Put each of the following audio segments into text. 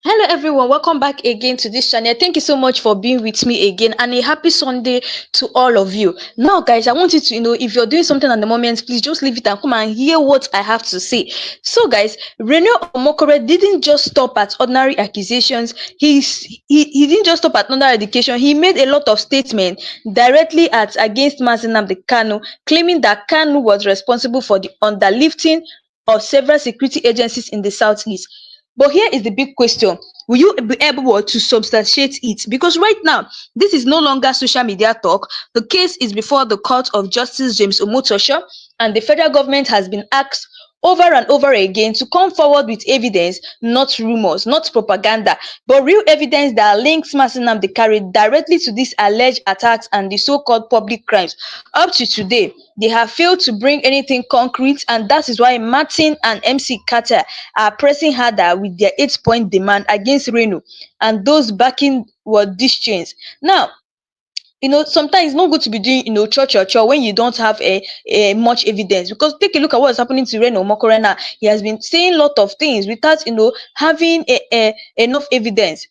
Hello everyone, welcome back again to this channel. Thank you so much for being with me again and a happy Sunday to all of you. Now guys, I want you to know if you're doing something at the moment, please just leave it and come and hear what I have to say. So guys, Reno Omokri didn't just stop at ordinary accusations. He didn't just stop at ordinary education. He made a lot of statements directly at against Nnamdi Kanu, claiming that Kanu was responsible for the underlifting of several security agencies in the southeast. But here is the big question. Will you be able to substantiate it? Because right now, this is no longer social media talk. The case is before the Court of Justice James Omotosho, and the federal government has been asked over and over again to come forward with evidence, not rumors, not propaganda, but real evidence that links Mazi Nnamdi Kanu directly to these alleged attacks and the so-called public crimes. Up to today, they have failed to bring anything concrete, and that is why Martin and MC Carter are pressing harder with their 8-point demand against Reno and those backing what these chains. Now, sometimes it's not good to be doing, church or chore when you don't have a much evidence. Because take a look at what is happening to Reno Omokri now. He has been saying a lot of things without, having enough evidence.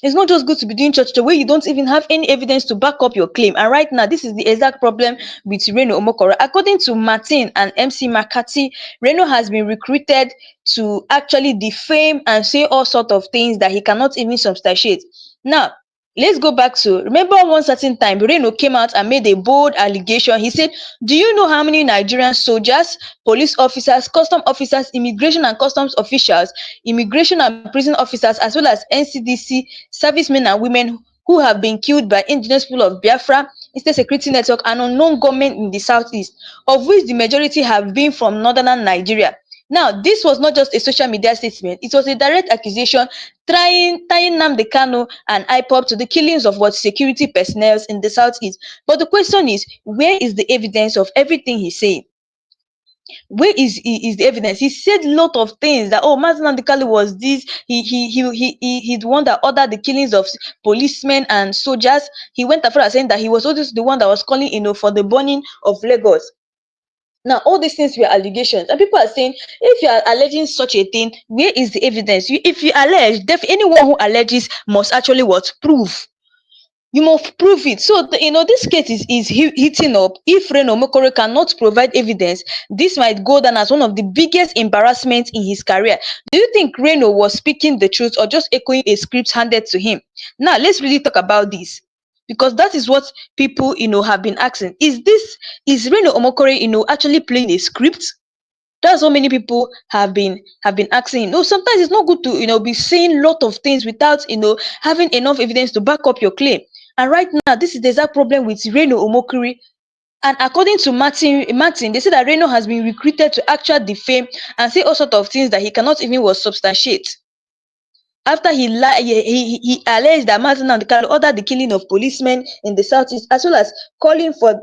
It's not just good to be doing church the way you don't even have any evidence to back up your claim. And right now, this is the exact problem with Reno Omokri. According to Martin and MC McCarthy, Reno has been recruited to actually defame and say all sorts of things that he cannot even substantiate. Now, let's go back to remember one certain time Reno came out and made a bold allegation. He said, do you know how many Nigerian soldiers, police officers, custom officers, immigration and customs officials, immigration and prison officers, as well as NCDC servicemen and women who have been killed by indigenous people of Biafra, State Security Network, and unknown government in the southeast, of which the majority have been from northern Nigeria. Now, this was not just a social media statement, it was a direct accusation tying Nnamdi Kanu and IPOB to the killings of what security personnel in the southeast. But the question is, where is the evidence of everything he's saying? Where is the evidence? He said a lot of things that Mazi Nnamdi Kanu was this. He's the one that ordered the killings of policemen and soldiers. He went after saying that he was always the one that was calling, for the burning of Lagos. Now, all these things were allegations, and people are saying, if you are alleging such a thing, where is the evidence? If you allege, anyone who alleges must actually what prove. You must prove it. So, this case is heating up. If Reno Omokri cannot provide evidence, this might go down as one of the biggest embarrassments in his career. Do you think Reno was speaking the truth or just echoing a script handed to him? Now, let's really talk about this. Because that is what people, have been asking. Is Reno Omokri, actually playing a script? That's what many people have been asking. No, sometimes it's not good to be saying a lot of things without having enough evidence to back up your claim. And right now, this is the exact problem with Reno Omokri. And according to Martin, they say that Reno has been recruited to actually defame and say all sorts of things that he cannot even was substantiate. After he alleged that Martin and Kanu ordered the killing of policemen in the southeast, as well as calling for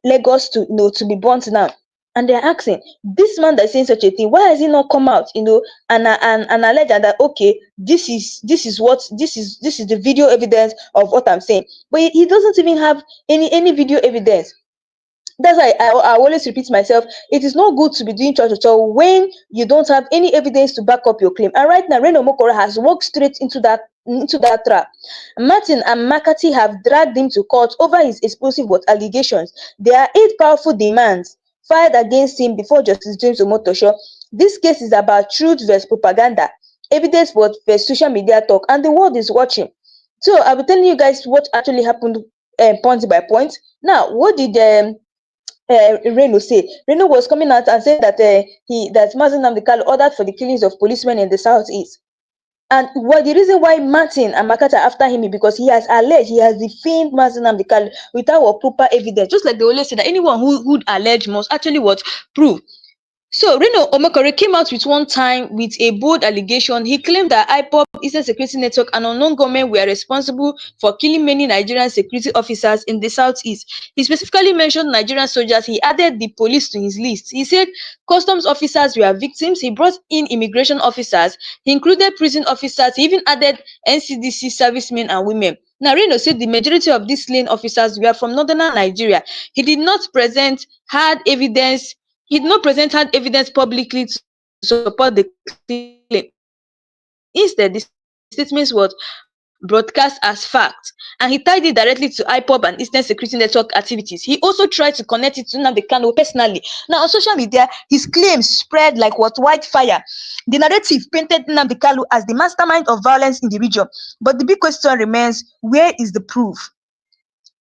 Lagos to to be burnt down. And they're asking, this man that's saying such a thing, why has he not come out, and alleged that okay, this is the video evidence of what I'm saying. But he doesn't even have any video evidence. That's why I always repeat myself. It is not good to be doing church when you don't have any evidence to back up your claim. And right now, Reno Omokri has walked straight into that trap. Martin and McCarthy have dragged him to court over his explosive allegations. There are 8 powerful demands filed against him before Justice James Omotosho. This case is about truth versus propaganda, evidence versus social media talk, and the world is watching. So I'll be telling you guys what actually happened, point by point. Now, what did Reno say? Reno was coming out and saying that Mazi Nnamdi Kanu ordered for the killings of policemen in the southeast. And the reason why Martin and McCarthy are after him is because he has alleged, he has defamed Mazi Nnamdi Kanu without proper evidence. Just like they always say that anyone who would allege must actually prove. So Reno Omokri came out with one time with a bold allegation. He claimed that IPOB, Eastern Security Network, and unknown government were responsible for killing many Nigerian security officers in the southeast. He specifically mentioned Nigerian soldiers. He added the police to his list. He said customs officers were victims. He brought in immigration officers. He included prison officers. He even added NCDC servicemen and women. Now, Reno said the majority of these slain officers were from northern Nigeria. He did not present hard evidence. He did not present hard evidence publicly to support the claim. Instead, the statements were broadcast as fact, and he tied it directly to IPOB and Eastern Security Network activities. He also tried to connect it to Nnamdi Kanu personally. Now, on social media, his claims spread like what wildfire. The narrative painted Nnamdi Kanu as the mastermind of violence in the region. But the big question remains: where is the proof?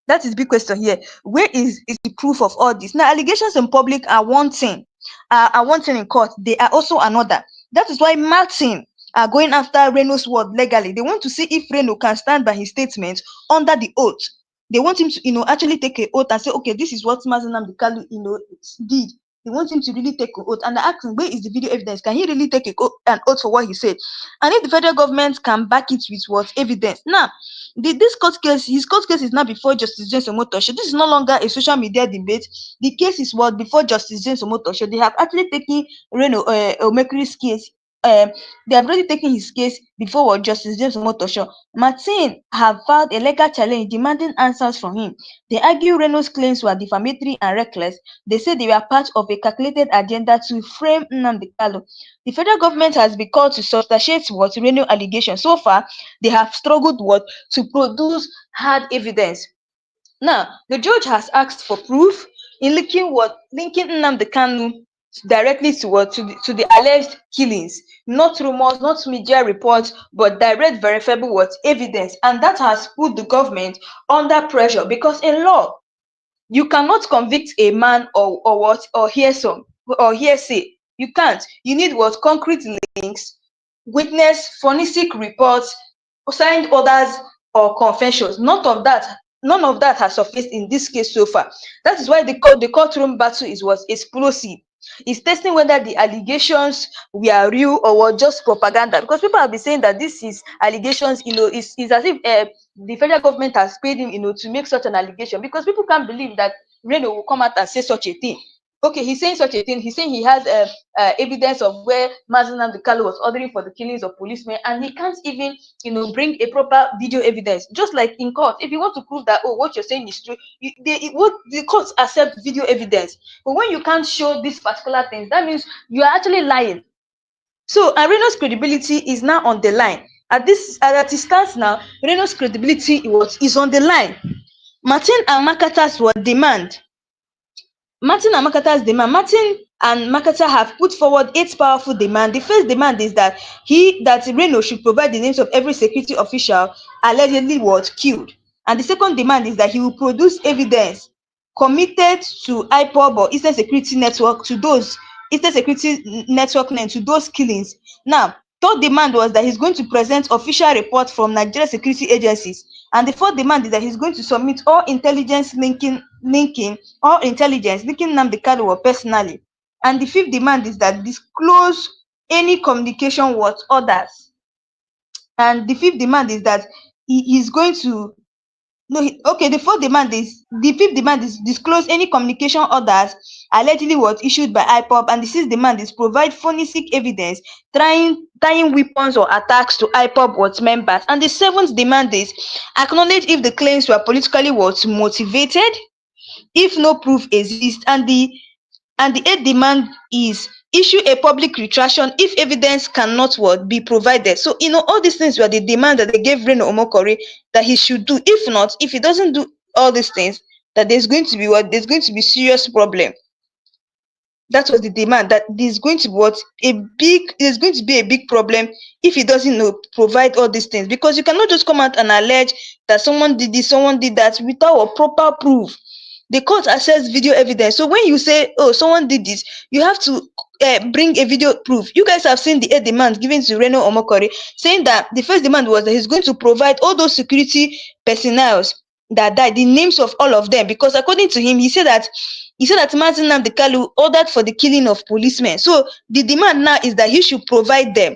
That is the big question here. Where is the proof of all this? Now, allegations in public are one thing, are one thing in court. They are also another. That is why Martin are going after Reno's word legally. They want to see if Reno can stand by his statement under the oath. They want him to, actually take an oath and say, okay, this is what Mazen Namdekalu, did. They want him to really take an oath. And they're asking, where is the video evidence? Can he really take an oath for what he said? And if the federal government can back it with what evidence? Now, this court case, his court case is now before Justice James Omotosho. This is no longer a social media debate. The case is what before Justice James Omotosho. They have actually taken Reno Omokri's case. They have already taken his case before what Justice James Omotosho. Martin have filed a legal challenge demanding answers from him. They argue Reno's claims were defamatory and reckless. They say they were part of a calculated agenda to frame Nnamdi Kanu. The federal government has been called to substantiate what Reno allegations. So far, they have struggled to produce hard evidence. Now, the judge has asked for proof in linking Nnamdi Kanu directly to the alleged killings, not rumors, not media reports, but direct verifiable evidence, and that has put the government under pressure because in law you cannot convict a man or hearsay. You can't. You need concrete links, witness, forensic reports, signed orders, or confessions. None of that has surfaced in this case so far. That is why the courtroom battle was explosive. It's testing whether the allegations were real or were just propaganda. Because people have been saying that this is allegations, is as if the federal government has paid him, to make such an allegation. Because people can't believe that Reno will come out and say such a thing. Okay, he's saying such a thing. He's saying he has evidence of where Mazen Namdekalu was ordering for the killings of policemen, and he can't even, bring a proper video evidence. Just like in court, if you want to prove that, oh, what you're saying is true, the courts accept video evidence. But when you can't show these particular things, that means you are actually lying. So, Reno's credibility is now on the line. At it stands now, Reno's credibility is on the line. Martin and Makata's demand. Martin and Makata have put forward 8 powerful demands. The first demand is that Reno should provide the names of every security official allegedly killed. And the second demand is that he will produce evidence committed to IPOB or Eastern Security Network to those names to those killings. Now, third demand was that he's going to present official reports from Nigeria security agencies. And the fourth demand is that he's going to submit all intelligence linking Nnamdi Kanu personally. And the fifth demand is that disclose any communication with others. And the fifth demand is that he's going to the fifth demand is disclose any communication orders allegedly issued by IPOB, and the sixth demand is provide forensic evidence tying weapons or attacks to IPOB members, and the seventh demand is acknowledge if the claims were politically motivated, if no proof exists, and the eighth demand is issue a public retraction if evidence cannot be provided. So, all these things were the demand that they gave Reno Omokri that he should do. If not, if he doesn't do all these things, that there's going to be serious problem. That was the demand, that there's going to be a big problem if he doesn't provide all these things, because you cannot just come out and allege that someone did this, someone did that without a proper proof. The court assess video evidence. So when you say, oh, someone did this, you have to bring a video proof. You guys have seen the 8 demands given to Reno Omokri, saying that the first demand was that he's going to provide all those security personnel that died, the names of all of them, because according to him, he said that Mazen Nnamdi Kanu ordered for the killing of policemen. So the demand now is that he should provide them.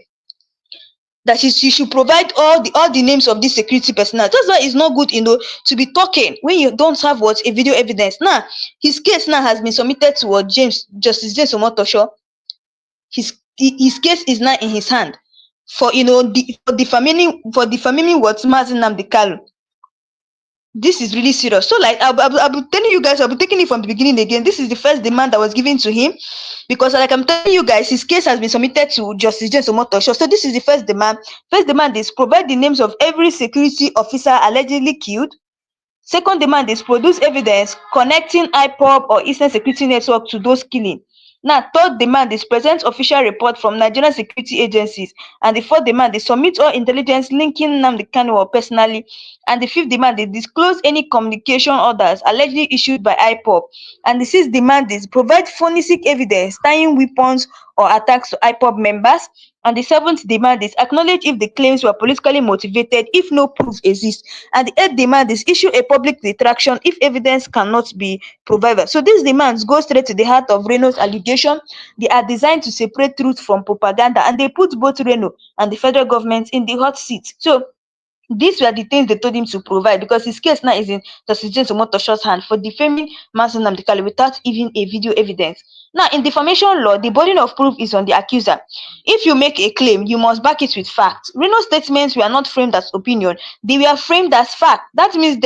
That he should provide all the names of these security personnel. That's why it's not good, to be talking when you don't have a video evidence. Now, his case now has been submitted to Justice James Omotosho. His case is now in his hand for defaming Mazen Nnamdi Kanu. This is really serious. So, like, I'll be telling you guys, I'll be taking it from the beginning again. This is the first demand that was given to him, because, like, I'm telling you guys, his case has been submitted to Justice James Omotosho. So, this is the first demand. First demand is provide the names of every security officer allegedly killed. Second demand is produce evidence connecting IPOB or Eastern Security Network to those killing. Now, third demand is present official report from Nigerian security agencies. And the fourth demand is submit all intelligence linking Nnamdi Kanu personally. And the fifth demand is disclose any communication orders allegedly issued by IPOB. And the sixth demand is provide forensic evidence tying weapons or attacks to IPOB members. And the seventh demand is acknowledge if the claims were politically motivated if no proof exists. And the eighth demand is issue a public retraction if evidence cannot be provided. So these demands go straight to the heart of Reno's allegation. They are designed to separate truth from propaganda, and they put both Reno and the federal government in the hot seat. So these were the things they told him to provide, because his case now is in Justice James Omotosho's hand for defaming Mazi Nnamdi Kanu without even a video evidence. Now, in defamation law, the burden of proof is on the accuser. If you make a claim, you must back it with facts. Reno's statements were not framed as opinion; they were framed as fact. That makes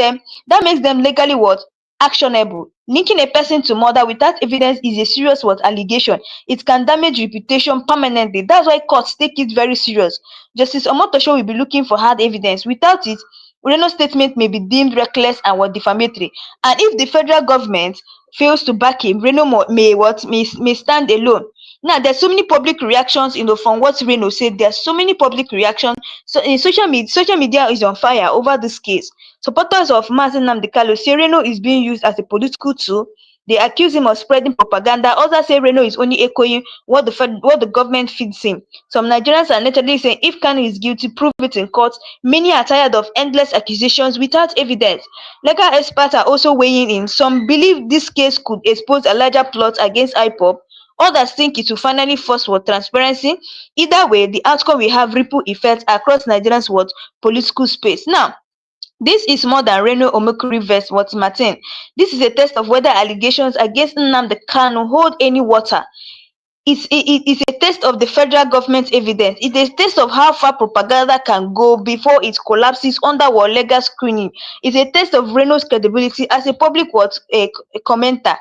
them legally what? Actionable. Linking a person to murder without evidence is a serious what? Allegation. It can damage reputation permanently. That's why courts take it very serious. Justice Omotosho will be looking for hard evidence. Without it, Ureno's statement may be deemed reckless and what? Defamatory. And if the federal government fails to back him, Reno may stand alone. Now, there's so many public reactions, from what Reno said. There's so many public reactions. So in social media is on fire over this case. Supporters of Mazi Nnamdi Kanu say Reno is being used as a political tool. They accuse him of spreading propaganda. Others say Reno is only echoing what the government feeds him. Some Nigerians are naturally saying if Kanu is guilty, prove it in court. Many are tired of endless accusations without evidence. Legal experts are also weighing in. Some believe this case could expose a larger plot against IPOB. Others think it will finally force for transparency. Either way, the outcome will have ripple effects across Nigerians' political space. Now, this is more than Reno Omokri vs. Martin. This is a test of whether allegations against Nnamdi Kanu hold any water. It's a test of the federal government's evidence. It's a test of how far propaganda can go before it collapses under legal screening. It's a test of Reno's credibility as a public commenter.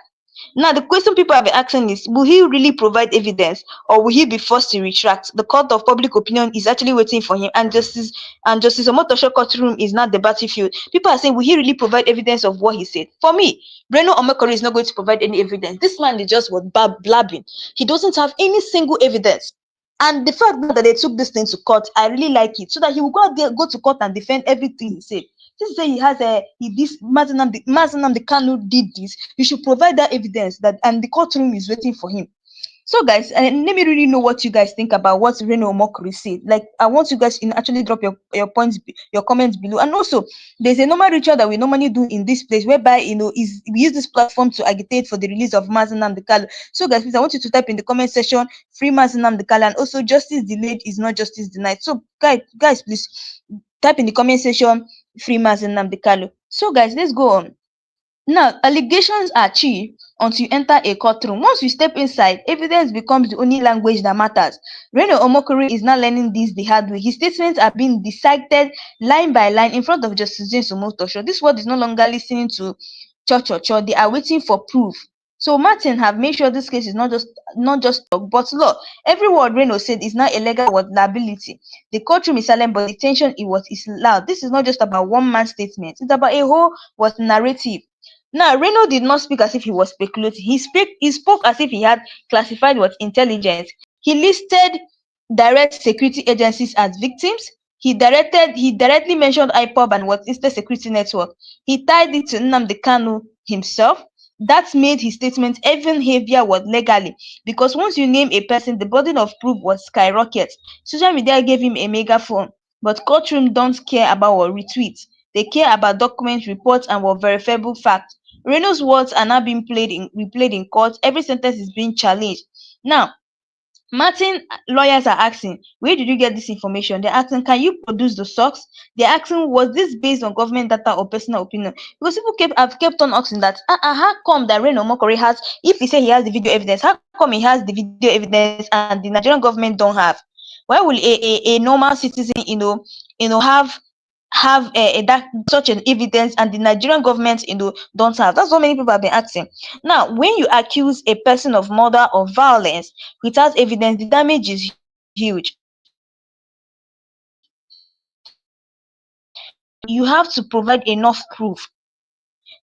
Now, the question people have been asking is, will he really provide evidence, or will he be forced to retract? The court of public opinion is actually waiting for him, and Justice Omotosho courtroom is not the battlefield. People are saying, will he really provide evidence of what he said? For me, Reno Omokri is not going to provide any evidence. This man is just blabbing. He doesn't have any single evidence. And the fact that they took this thing to court, I really like it, so that he will go out there, go to court and defend everything he said. Just say he has this Mazi Nnamdi Kanu did this. You should provide that evidence, and the courtroom is waiting for him. So, guys, let me really know what you guys think about what Reno Omokri said. Like, I want you guys to actually drop your points, your comments below. And also, there's a normal ritual that we normally do in this place, whereby we use this platform to agitate for the release of Mazi Nnamdi Kanu. So, guys, please, I want you to type in the comment section, free Mazi Nnamdi Kanu, and also justice delayed is not justice denied. So, guys, please type in the comment section, free Mazi Nnamdi Kanu. So, guys, let's go on. Now, allegations are cheap until you enter a courtroom. Once you step inside, evidence becomes the only language that matters. Reno Omokri is now learning this the hard way. His statements are being dissected line by line in front of Justice James Omotosho. This world is no longer listening to cho. They are waiting for proof. So Martin have made sure this case is not just talk, but law. Every word Reno said is now a legal liability. The courtroom is silent, but the tension is loud. This is not just about one man's statement. It's about a whole narrative. Now, Reno did not speak as if he was speculating. He spoke as if he had classified intelligence. He listed direct security agencies as victims. He directly mentioned IPOB and Eastern Security Network. He tied it to Nnamdi Kanu himself. That made his statement even heavier legally, because once you name a person, the burden of proof was skyrocket. Social media gave him a megaphone, but courtroom don't care about retweets. They care about documents, reports, and verifiable facts. Reno's words are now being replayed in court. Every sentence is being challenged. Now, Martin lawyers are asking, where did you get this information? They're asking, can you produce the source? They're asking, was this based on government data or personal opinion? Because people have kept on asking that, how come that Reno Omokri has, if he say he has the video evidence, how come he has the video evidence and the Nigerian government don't have? Why will a normal citizen, have have that such an evidence and the Nigerian government, don't have? That's what many people have been asking. Now, when you accuse a person of murder or violence without evidence, the damage is huge. You have to provide enough proof.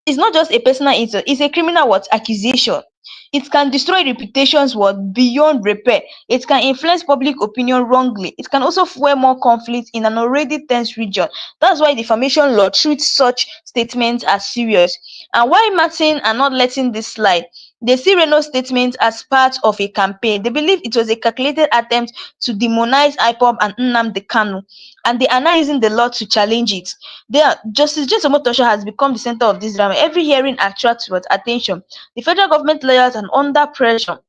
It's not just a personal insult, it's a criminal accusation. It can destroy reputations beyond repair. It can influence public opinion wrongly. It can also fuel more conflict in an already tense region. That's why defamation law treats such statements as serious. And why Martin are not letting this slide? They see Reno's statement as part of a campaign. They believe it was a calculated attempt to demonize IPOB and Nnamdi Kanu, and they are now using the law to challenge it. Justice James Omotosho has become the center of this drama. Every hearing attracts what attention. The federal government lawyers are under pressure.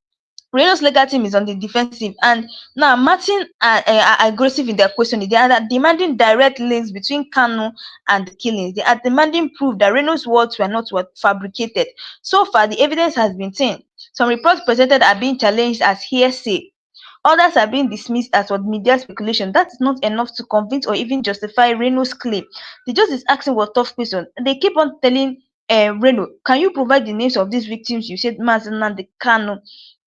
Reno's legal team is on the defensive, and now Martin are aggressive in their questioning. They are demanding direct links between Kanu and the killings. They are demanding proof that Reno's words were not what fabricated. So far, the evidence has been thin. Some reports presented are being challenged as hearsay. Others are being dismissed as what media speculation. That is not enough to convince or even justify Reno's claim. The judge is asking what tough question. They keep on telling Reno, can you provide the names of these victims? You said Mazen and the Kanu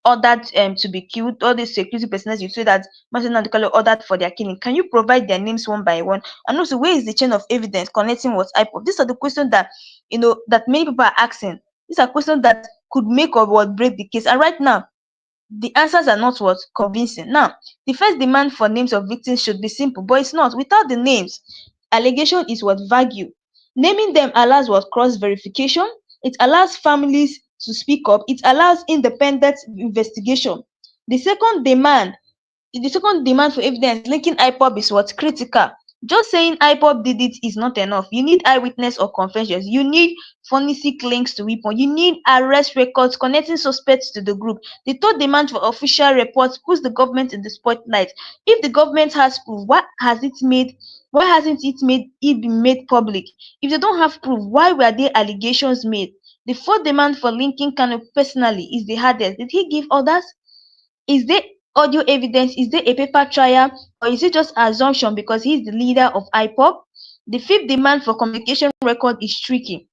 ordered to be killed. All these security personnel you say that Mazen and the Kanu ordered for their killing. Can you provide their names one by one? And also, where is the chain of evidence connecting what IPOB? These are the questions that that many people are asking. These are questions that could make or what break the case. And right now, the answers are not what convincing. Now, the first demand for names of victims should be simple, but it's not. Without the names, allegation is what vague. Naming them allows what cross verification. It allows families to speak up. It allows independent investigation. The second demand the second demand for evidence linking IPOB is what critical. Just saying IPOB did it is not enough. You need eyewitness or confessions. You need forensic links to weapon. You need arrest records connecting suspects to the group. The third demand for official reports puts the government in the spotlight. If the government has proof, why hasn't it been made public? If they don't have proof, why were there allegations made? The fourth demand for linking Kanu personally is the hardest. Did he give orders? Is there audio evidence? Is there a paper trial? Or is it just assumption because he's the leader of IPOB? The fifth demand for communication record is tricky,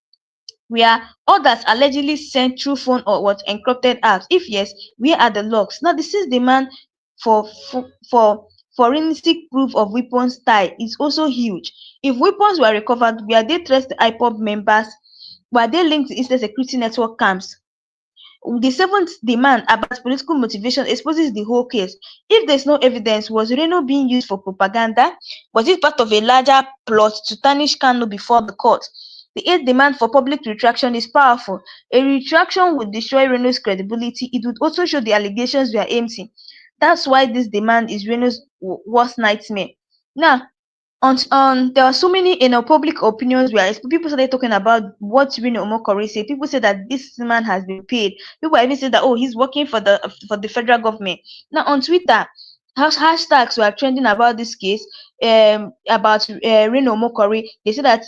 where others allegedly sent through phone or what encrypted apps. If yes, where are the logs? Now, the sixth demand for forensic proof of weapons tie is also huge. If weapons were recovered, were they traced to IPOB members? Were they linked to Eastern Security Network camps? The seventh demand about political motivation exposes the whole case. If there's no evidence, was Reno being used for propaganda? Was it part of a larger plot to tarnish Kanu before the court? The eighth demand for public retraction is powerful. A retraction would destroy Reno's credibility. It would also show the allegations were empty. That's why this demand is Reno's worst nightmare. Now, there are so many public opinions where people started talking about what Reno Omokri said. People say that this man has been paid. People even say that, oh, he's working for the federal government. Now on Twitter, hashtags were trending about this case, about Reno Omokri. They say that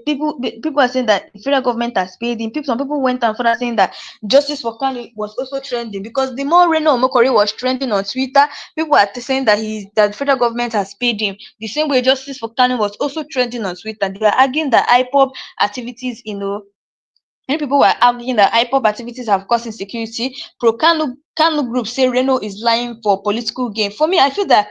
people are saying that the federal government has paid him. Some people went on further saying that justice for Kanu was also trending, because the more Reno Omokri was trending on Twitter, people are saying that the federal government has paid him. The same way justice for Kanu was also trending on Twitter. They were arguing that IPOB activities, many people were arguing that IPOB activities have caused insecurity. Pro Kanu group say Reno is lying for political gain. For me, I feel that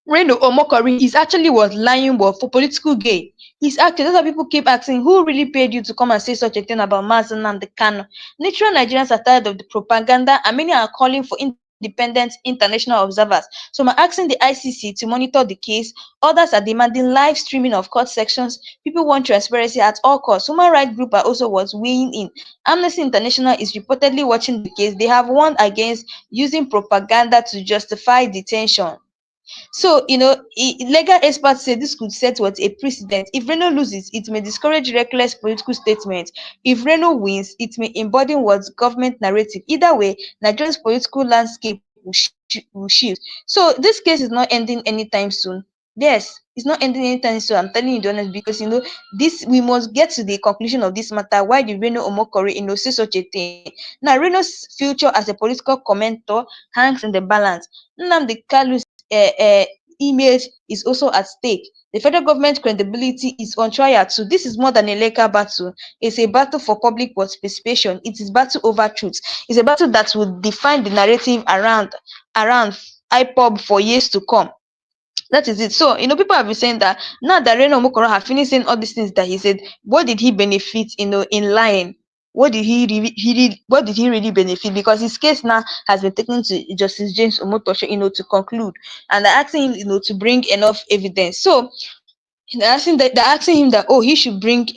Reno Omokri is actually was lying for political gain. He's acting. That's why people keep asking, who really paid you to come and say such a thing about Mazen and the Kanu? Natural Nigerians are tired of the propaganda, and many are calling for independent international observers. So I'm asking the ICC to monitor the case. Others are demanding live streaming of court sections. People want transparency at all costs. Human rights group are also weighing in. Amnesty International is reportedly watching the case. They have warned against using propaganda to justify detention. So, legal experts say this could set what a precedent. If Reno loses, it may discourage reckless political statements. If Reno wins, it may embody what's government narrative. Either way, Nigeria's political landscape will shift. So this case is not ending anytime soon. Yes, it's not ending anytime soon. I'm telling you the honest, because this we must get to the conclusion of this matter. Why did Reno Omokri say such a thing? Now, Reno's future as a political commentator hangs in the balance. Nnamdi Kalu's image is also at stake. The federal government credibility is on trial too. This is more than a legal battle. It's a battle for public participation. It is battle over truth. It's a battle that will define the narrative around IPOB for years to come. That is it. So, people have been saying that now that Reno Omokoro have finished saying all these things that he said, what did he benefit, in lying? What did he really benefit? Because his case now has been taken to Justice James Omotosho, to conclude, and they're asking him, to bring enough evidence. So they're asking him that, oh, he should bring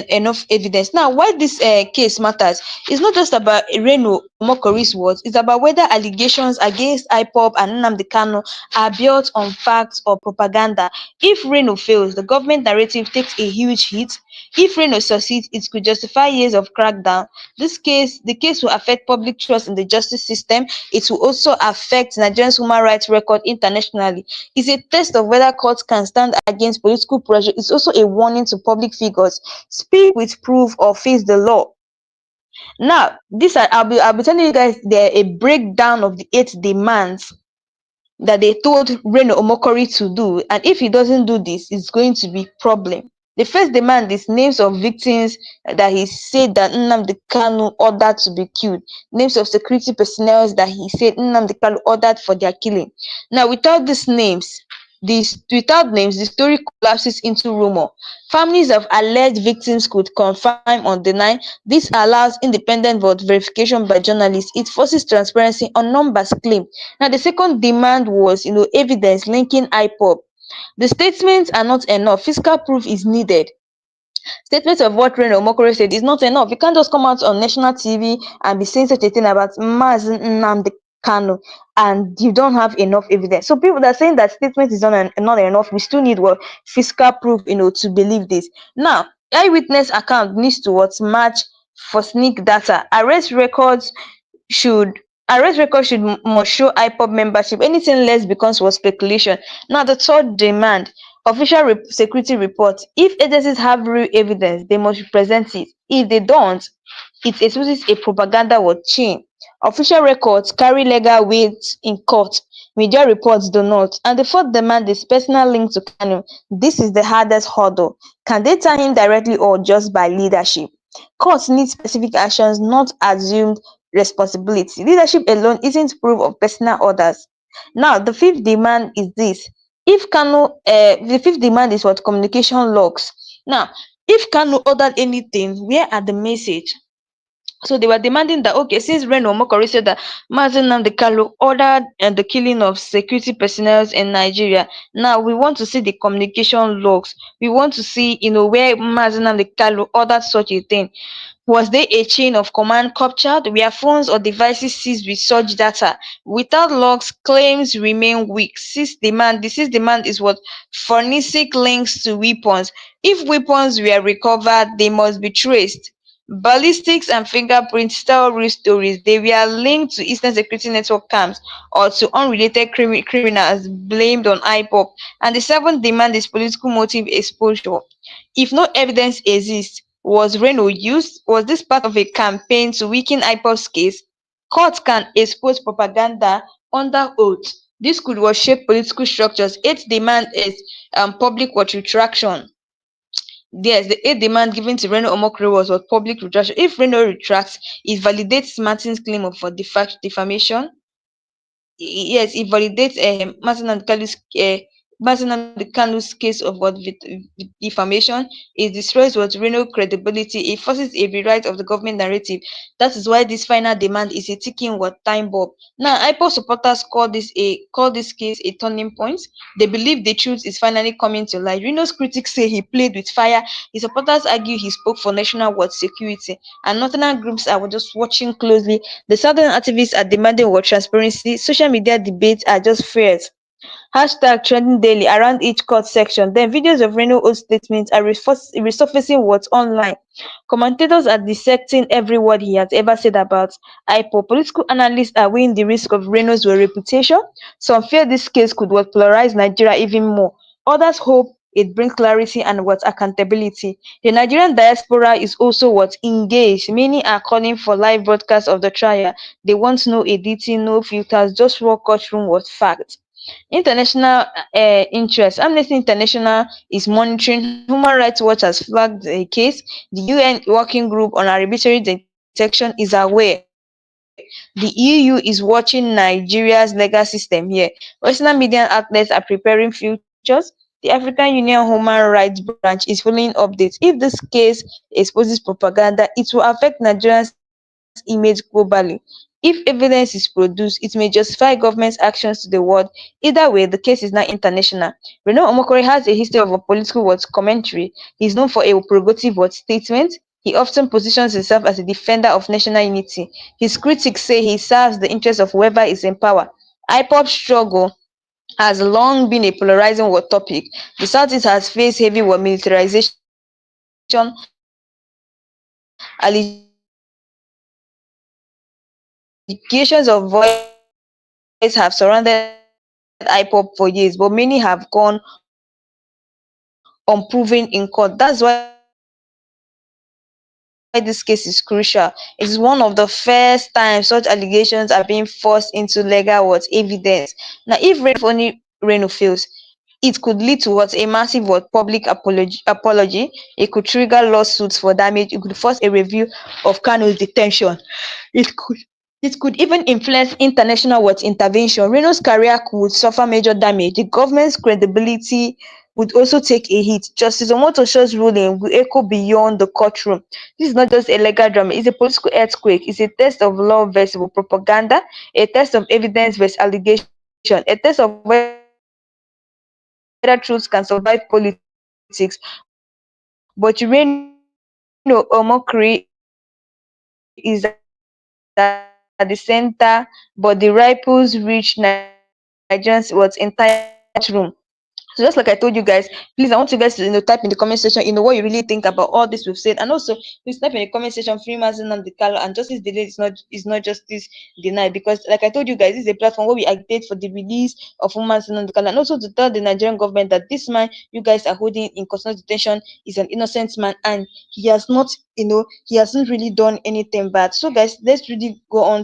enough evidence. Now, why this case matters is not just about Reno Omokori's words, it's about whether allegations against IPOB and Nnamdi Kanu are built on facts or propaganda. If Reno fails, the government narrative takes a huge hit. If Reno succeeds, it could justify years of crackdown. The case will affect public trust in the justice system. It will also affect Nigeria's human rights record internationally. It's a test of whether courts can stand against political pressure. It's also a warning to public figures. Speak with proof or face the law. Now, I'll be telling you guys there a breakdown of the 8 demands that they told Reno Omokori to do, and if he doesn't do this, it's going to be problem. The first demand is names of victims that he said that Nnamdi Kanu ordered to be killed, names of security personnel that he said Nnamdi Kanu ordered for their killing. Now, without names, the story collapses into rumor. Families of alleged victims could confirm or deny. This allows independent verification by journalists. It forces transparency on numbers claimed. Now, the second demand was, evidence linking IPOB. The statements are not enough. Physical proof is needed. Statements of what Reno Omokoro said is not enough. You can't just come out on national TV and be saying such a thing about Mazen Nnamdi Kanu and you don't have enough evidence. So people that are saying that statement is not enough, we still need what physical proof, to believe this. Now, eyewitness account needs to match for sneak data. Should Arrest record must show IPOB membership. Anything less becomes speculation. Now, the third demand, official security report. If agencies have real evidence, they must present it. If they don't, it exposes a propaganda chain. Official records carry legal weight in court. Media reports do not. And the fourth demand is personal link to Kanu. This is the hardest hurdle. Can they tie him directly or just by leadership? Courts need specific actions, not assumed responsibility. Leadership alone isn't proof of personal orders. Now, the fifth demand is this. The fifth demand is what communication logs. Now, if Kanu ordered anything, where are the message? So they were demanding that, okay, since Reno Omokori said that Mazen Nnamdi Kanu ordered the killing of security personnel in Nigeria, now we want to see the communication logs. We want to see, where Mazen Nnamdi Kanu ordered such a thing. Was there a chain of command captured? Were phones or devices seized with such data? Without logs, claims remain weak. The sixth demand is what forensic links to weapons. If weapons were recovered, they must be traced. Ballistics and fingerprints tell real stories. They were linked to Eastern Security Network camps or to unrelated criminals blamed on IPOB. And the seventh demand is political motive exposure. If no evidence exists, was Reno used? Was this part of a campaign to weaken IPOB's case? Courts can expose propaganda under oath. This could shape political structures. Eighth demand is public retraction. Yes, the eighth demand given to Reno Omokri was public retraction. If Reno retracts, it validates Martin's claim of defamation. Yes, it validates Martin Kanu's case of defamation. It destroys Reno credibility. It forces a rewrite of the government narrative. That is why this final demand is a ticking time bomb. Now, IPOB supporters call this case a turning point. They believe the truth is finally coming to light. Reno's critics say he played with fire. His supporters argue he spoke for national security, and northern groups are just watching closely. The southern activists are demanding transparency. Social media debates are just fears. Hashtag trending daily around each court section. Then videos of Reno old statements are resurfacing online. Commentators are dissecting every word he has ever said about IPOB. Political analysts are weighing the risk of Reno's reputation. Some fear this case could polarize Nigeria even more. Others hope it brings clarity and accountability. The Nigerian diaspora is also engaged. Many are calling for live broadcasts of the trial. They want no editing, no filters, just raw courtroom fact. International interest. Amnesty International is monitoring. Human Rights Watch has flagged the case. The UN Working Group on Arbitrary Detection is aware. The EU is watching Nigeria's legal system here. Western media outlets are preparing futures. The African Union Human Rights Branch is following updates. If this case exposes propaganda, it will affect Nigeria's image globally. If evidence is produced, it may justify government's actions to the world. Either way, the case is now international. Reno Omokri has a history of a political commentary. He's known for a prerogative statement. He often positions himself as a defender of national unity. His critics say he serves the interests of whoever is in power. IPOB struggle has long been a polarizing war topic. The Southeast has faced heavy war militarization, allegations of violence, allegations of violence have surrounded IPOB for years, but many have gone unproven in court. That's why this case is crucial. It is one of the first times such allegations are being forced into legal evidence. Now, if Reno fails, it could lead to what a massive what public apology. It could trigger lawsuits for damage. It could force a review of Kanu's detention. It could it could even influence international what intervention. Reno's career could suffer major damage. The government's credibility would also take a hit. Justice Omotosho's ruling will echo beyond the courtroom. This is not just a legal drama, it's a political earthquake. It's a test of law versus propaganda, a test of evidence versus allegation, a test of whether truth can survive politics. But Reno Omokri is at the center, but the ripple reach Nigerians what entire courtroom. So just like I told you guys, please, I want you guys to type in the comment section, what you really think about all this we've said, and also please type in the comment section, why you really think Freemason and the Kalo and justice delayed is not justice denied. Because like I told you guys, this is a platform where we agitate for the release of Freemason and the Kalo, and also to tell the Nigerian government that this man you guys are holding in custodial detention is an innocent man, and he hasn't really done anything bad. So guys, let's really go on.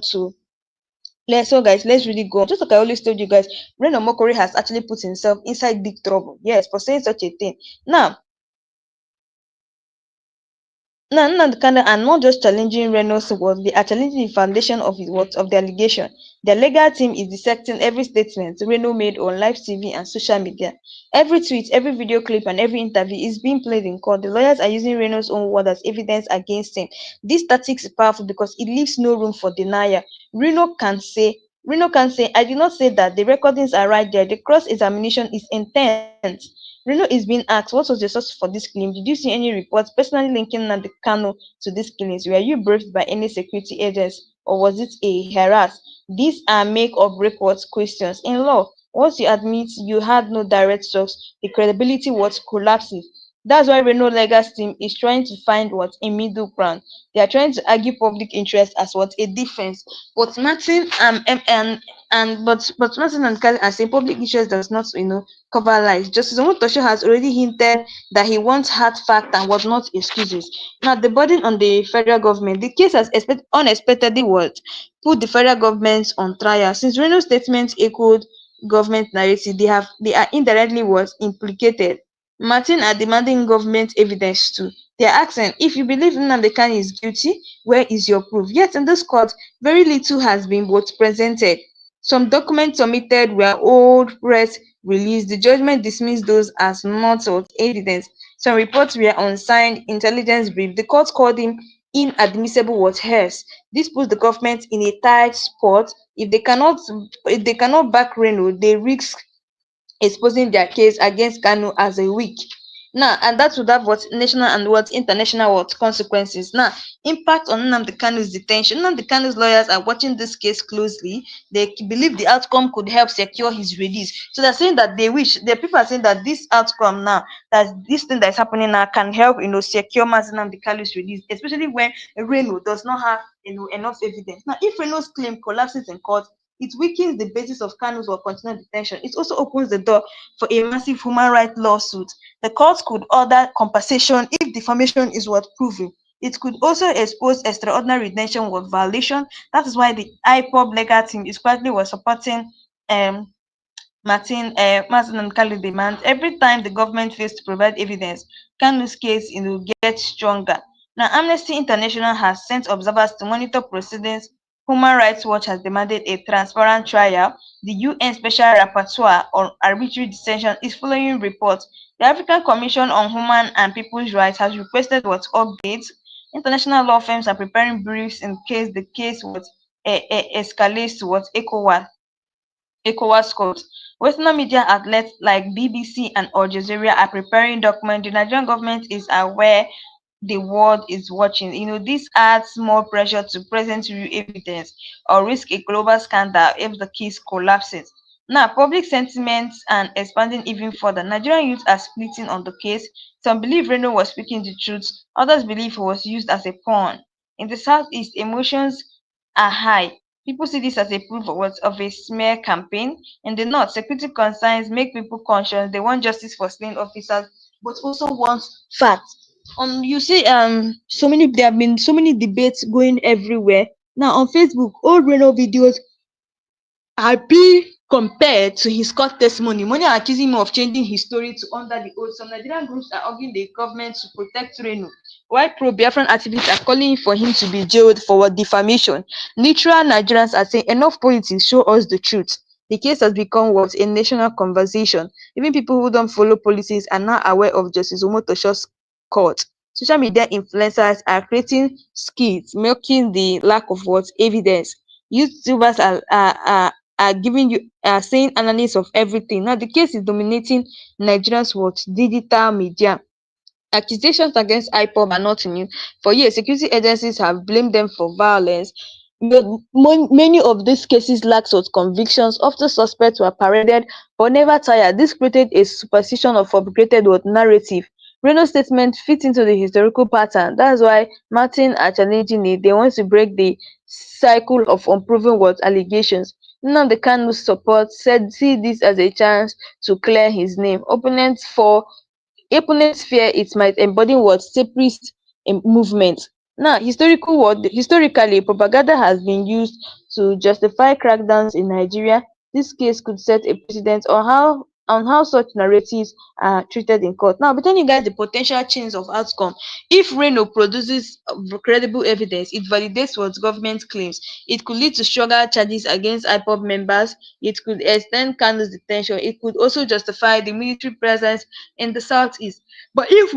Just like I always told you guys, Reno Mokori has actually put himself inside big trouble. Yes, for saying such a thing. Now, Nnamdi Kanu are not just challenging Renault's words, they are challenging the foundation of his words of the allegation. Their legal team is dissecting every statement Renault made on live TV and social media. Every tweet, every video clip, and every interview is being played in court. The lawyers are using Renault's own word as evidence against him. This tactic is powerful because it leaves no room for denial. Renault can say, I did not say that. The recordings are right there. The cross-examination is intense. Reno is being asked, what was your source for this claim? Did you see any reports personally linking Nnamdi Kanu to these killings? Were you briefed by any security agents or was it a harass? These are make or break what questions. In law, once you admit you had no direct source, the credibility what collapses. That's why Renault legal team is trying to find what a middle ground. They are trying to argue public interest as what a defense. But Martin but Martin and Kali are saying public interest does not cover lies. Justice Omotosho has already hinted that he wants hard fact and was not excuses. Now, the burden on the federal government. The case has unexpectedly put the federal government on trial. Since Renault's statement echoed government narrative, they are indirectly implicated. Martin are demanding government evidence too. They are asking, if you believe Nnamdi Kanu is guilty, where is your proof? Yet in this court, very little has been presented. Some documents submitted were old press release. The judgment dismissed those as not evidence. Some reports were unsigned intelligence brief. The court called him inadmissible hers. This puts the government in a tight spot. If they cannot back Reno, they risk exposing their case against Kanu as a weak. Now, and that would have what national and what international what consequences. Now, impact on Nnamdi Kanu's detention. Nnamdi Kanu's lawyers are watching this case closely. They believe the outcome could help secure his release. So they're saying that the people are saying that this outcome now, that this thing that is happening now can help, secure Nnamdi Kanu's release, especially when Reno does not have, enough evidence. Now, if Reno's claim collapses in court, it weakens the basis of Kanu's or continued detention. It also opens the door for a massive human rights lawsuit. The court could order compensation if defamation is proven. It could also expose extraordinary detention violation. That is why the IPOB legal team is quietly supporting um Martin and Kali demands. Every time the government fails to provide evidence, Kanu's case, gets stronger. Now, Amnesty International has sent observers to monitor proceedings. Human Rights Watch has demanded a transparent trial. The UN Special Rapporteur on arbitrary detention is following reports. The African Commission on Human and People's Rights has requested what updates. International law firms are preparing briefs in case the case escalates to what ECOWAS court. Western media outlets like BBC and Al Jazeera are preparing documents. The Nigerian government is aware the world is watching. This adds more pressure to present real evidence or risk a global scandal if the case collapses. Now, public sentiments and expanding even further. Nigerian youth are splitting on the case. Some believe Reno was speaking the truth. Others believe he was used as a pawn. In the southeast, emotions are high. People see this as a proof of a smear campaign. In the north, security concerns make people conscious. They want justice for slain officers, but also want facts. You see, there have been so many debates going everywhere. Now on Facebook, old Reno videos are being compared to his court testimony. Many are accusing him of changing his story to under the oath. Some Nigerian groups are urging the government to protect Reno, while pro-Biafran activists are calling for him to be jailed for defamation. Neutral Nigerians are saying enough politics, show us the truth. The case has become a national conversation. Even people who don't follow politics are now aware of Justice Omotosho's court. Social media influencers are creating skits, milking the lack of evidence. YouTubers are giving you saying analysis of everything. Now the case is dominating Nigerians digital media. Accusations against IPOB are not new. For years, security agencies have blamed them for violence. But many of these cases lack convictions. Often suspects were paraded but never tired. This created a superstition of fabricated narrative. Reno's statement fits into the historical pattern. That's why Martin are challenging it. They want to break the cycle of unproven allegations. Nnamdi Kanu's support said see this as a chance to clear his name. Opponents fear it might embody separatist movement. Now, historically, propaganda has been used to justify crackdowns in Nigeria. This case could set a precedent on how such narratives are treated in court. Now, I'll be telling you guys the potential change of outcome. If Reno produces credible evidence, it validates what government claims. It could lead to stronger charges against IPOB members. It could extend Kanu's detention. It could also justify the military presence in the southeast. But if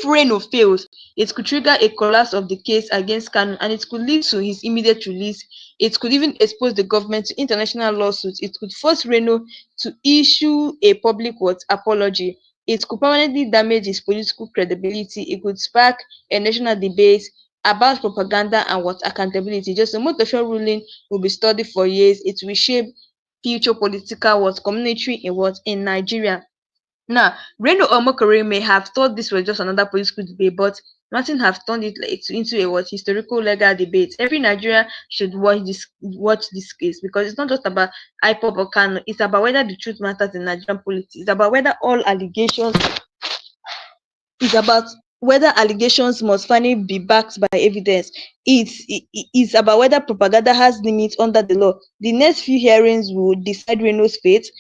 Reno fails, it could trigger a collapse of the case against Kanu, and it could lead to his immediate release. It could even expose the government to international lawsuits. It could force Reno to issue a public apology. It could permanently damage his political credibility. It could spark a national debate about propaganda and accountability. Just the Omotosho ruling will be studied for years. It will shape future political community in Nigeria. Now, Reno Omokri may have thought this was just another political debate, but Martin have turned it into a historical legal debate. Every Nigerian should watch this case because it's not just about IPOB or Kanu. It's about whether the truth matters in Nigerian politics. It's about whether allegations must finally be backed by evidence. It's about whether propaganda has limits under the law. The next few hearings will decide Reno's fate.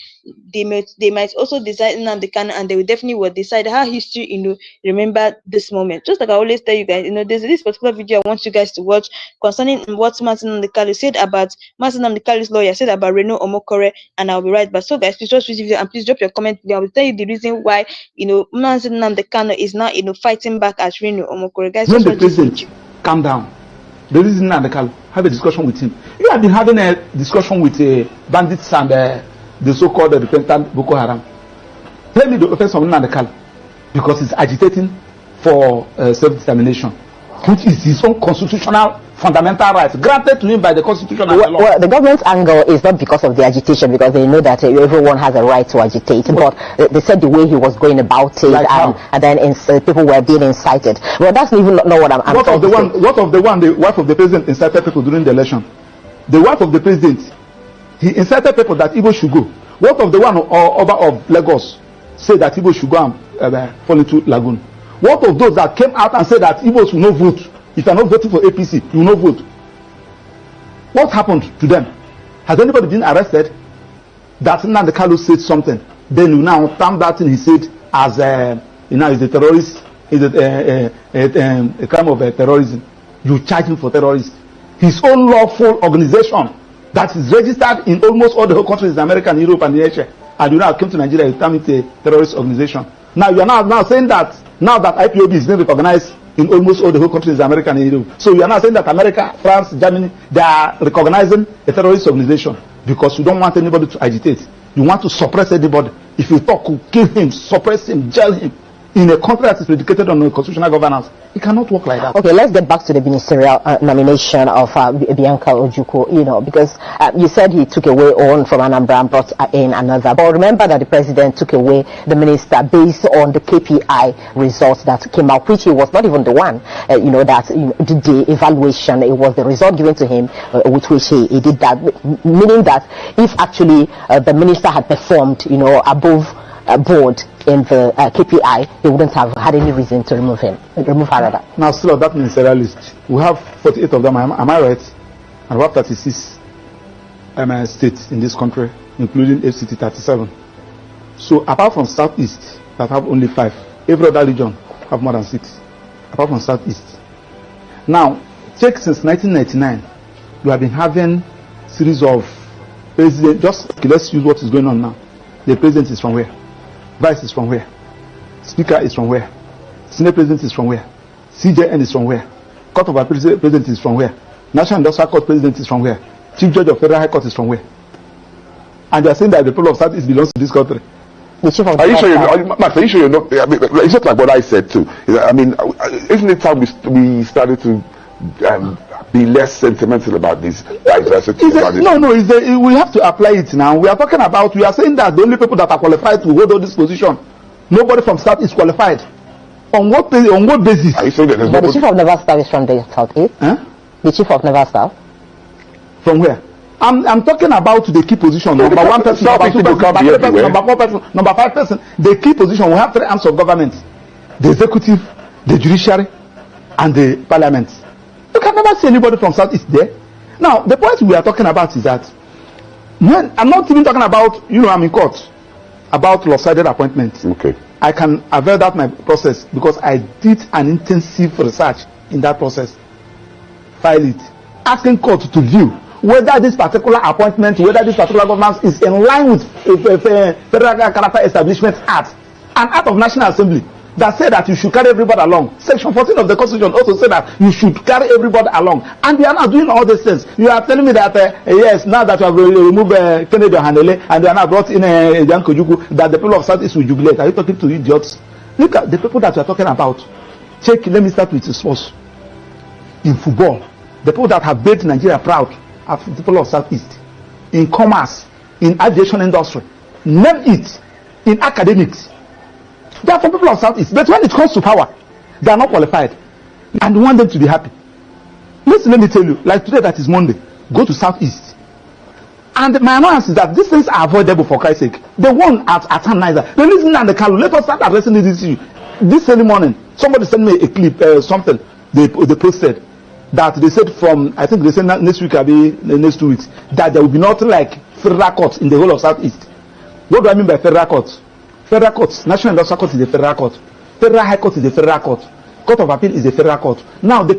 They might also decide Nnamdi Kanu, and they will definitely decide how history, remember this moment. Just like I always tell you guys, there's this particular video I want you guys to watch concerning what Martin Nnamdi Kanu said about Martin Nnamdi Kanu's lawyer said about Reno Omokri, and I'll be right back. So guys, please watch this video and please drop your comment below. I will tell you the reason why Martin Nnamdi Kanu is now fighting back at Reno Omokri. Guys, when the president calm down, the reason Nnamdi Kanu have a discussion with him. You have been having a discussion with bandits and the so-called repentant Boko Haram. Tell me the offense of Nnamdi Kanu, because he's agitating for self-determination, which is his own constitutional fundamental rights granted to him by the Constitution and the law. Well, the government's anger is not because of the agitation, because they know that everyone has a right to agitate. But they said the way he was going about it, like and then people were being incited. Well, that's even not what I'm what of the one the wife of the president incited people during the election? The wife of the president, he incited people that Igbo should go. What of the one Oba of Lagos said that Igbo should go and fall into Lagoon? What of those that came out and said that Igbos will not vote? If you are not voting for APC, you will not vote. What happened to them? Has anybody been arrested? that Nnamdi Kanu said something, then you now term that thing he said as is a terrorist, is a crime of terrorism. You charge him for terrorism. His own lawful organization that is registered in almost all the whole countries in America and Europe and Asia, and you now came to Nigeria, you term it a terrorist organization. Now you are now saying that now that IPOB is being recognized in almost all the whole countries in America and Europe, so you are now saying that America, France, Germany, they are recognizing a terrorist organization because you don't want anybody to agitate. You want to suppress anybody. If you talk, you kill him, suppress him, jail him. In a country that is predicated on a constitutional governance, it cannot work like that. Okay, let's get back to the ministerial nomination of Bianca Ojukwu, because you said he took away one from Anambra and brought in another. But remember that the president took away the minister based on the KPI results that came out, which he was not even the one, that did the evaluation. It was the result given to him with which he did that, meaning that if actually the minister had performed, above board in the KPI, they wouldn't have had any reason to remove her rather. Now, still on that ministerial list, we have 48 of them, am I right? And we have 36 states in this country, including FCT 37. So, apart from Southeast, that have only 5, every other region have more than 6, apart from Southeast. Now, check since 1999, we have been having series of presidents. Let's use what is going on now. The president is from where? Vice is from where? Speaker is from where? Senate President is from where? CJN is from where? Court of Appeal President is from where? National Industrial Court President is from where? Chief Judge of Federal High Court is from where? And they are saying that the people of Southeast belongs to this country. Are you sure Max, are you sure you're not? I mean, it's just like what I said too. I mean, isn't it time we started to be less sentimental about this diversity? We have to apply it now. We are saying that the only people that are qualified to hold all this position, nobody from South is qualified. On what basis? Are you saying that but the chief of naval staff is from the Southeast? Huh? The chief of naval staff? From where? I'm talking about the key position. So number 1 person, number 2 person, number 3 person, number 4 person, number 5 person. The key position. We have 3 arms of government: the executive, the judiciary, and the parliament. You can never see anybody from Southeast there. Now, the point we are talking about is that when I'm not even talking about, I'm in court about lopsided appointments. Okay. I can avail that my process because I did an intensive research in that process. File it, asking court to view whether this particular appointment, whether this particular government is in line with Federal Character Establishment Act, an act of National Assembly that said that you should carry everybody along. Section 14 of the Constitution also said that you should carry everybody along. And we are now doing all these things. You are telling me that, yes, now that you have removed Kennedy Handele and you are now brought in Bianca Ojukwu, that the people of Southeast will jubilate. Are you talking to idiots? Look at the people that you are talking about. Check, let me start with the sports. In football, the people that have made Nigeria proud are the people of Southeast. In commerce, in aviation industry, name it, in academics. They are from people of Southeast. But when it comes to power, they are not qualified. And we want them to be happy. Listen, let me tell you, like today that is Monday, go to Southeast. And my annoyance is that these things are avoidable for Christ's sake. The one at Niger, the reason and the Kanu, let us start addressing this issue. This early morning, somebody sent me a clip, something they posted, that they said from, I think they said next week, maybe next 2 weeks, that there will be nothing like federal courts in the whole of Southeast. What do I mean by federal courts? Federal courts, National Industrial Court is a federal court. Federal High Court is a federal court. Court of Appeal is a federal court. Now, the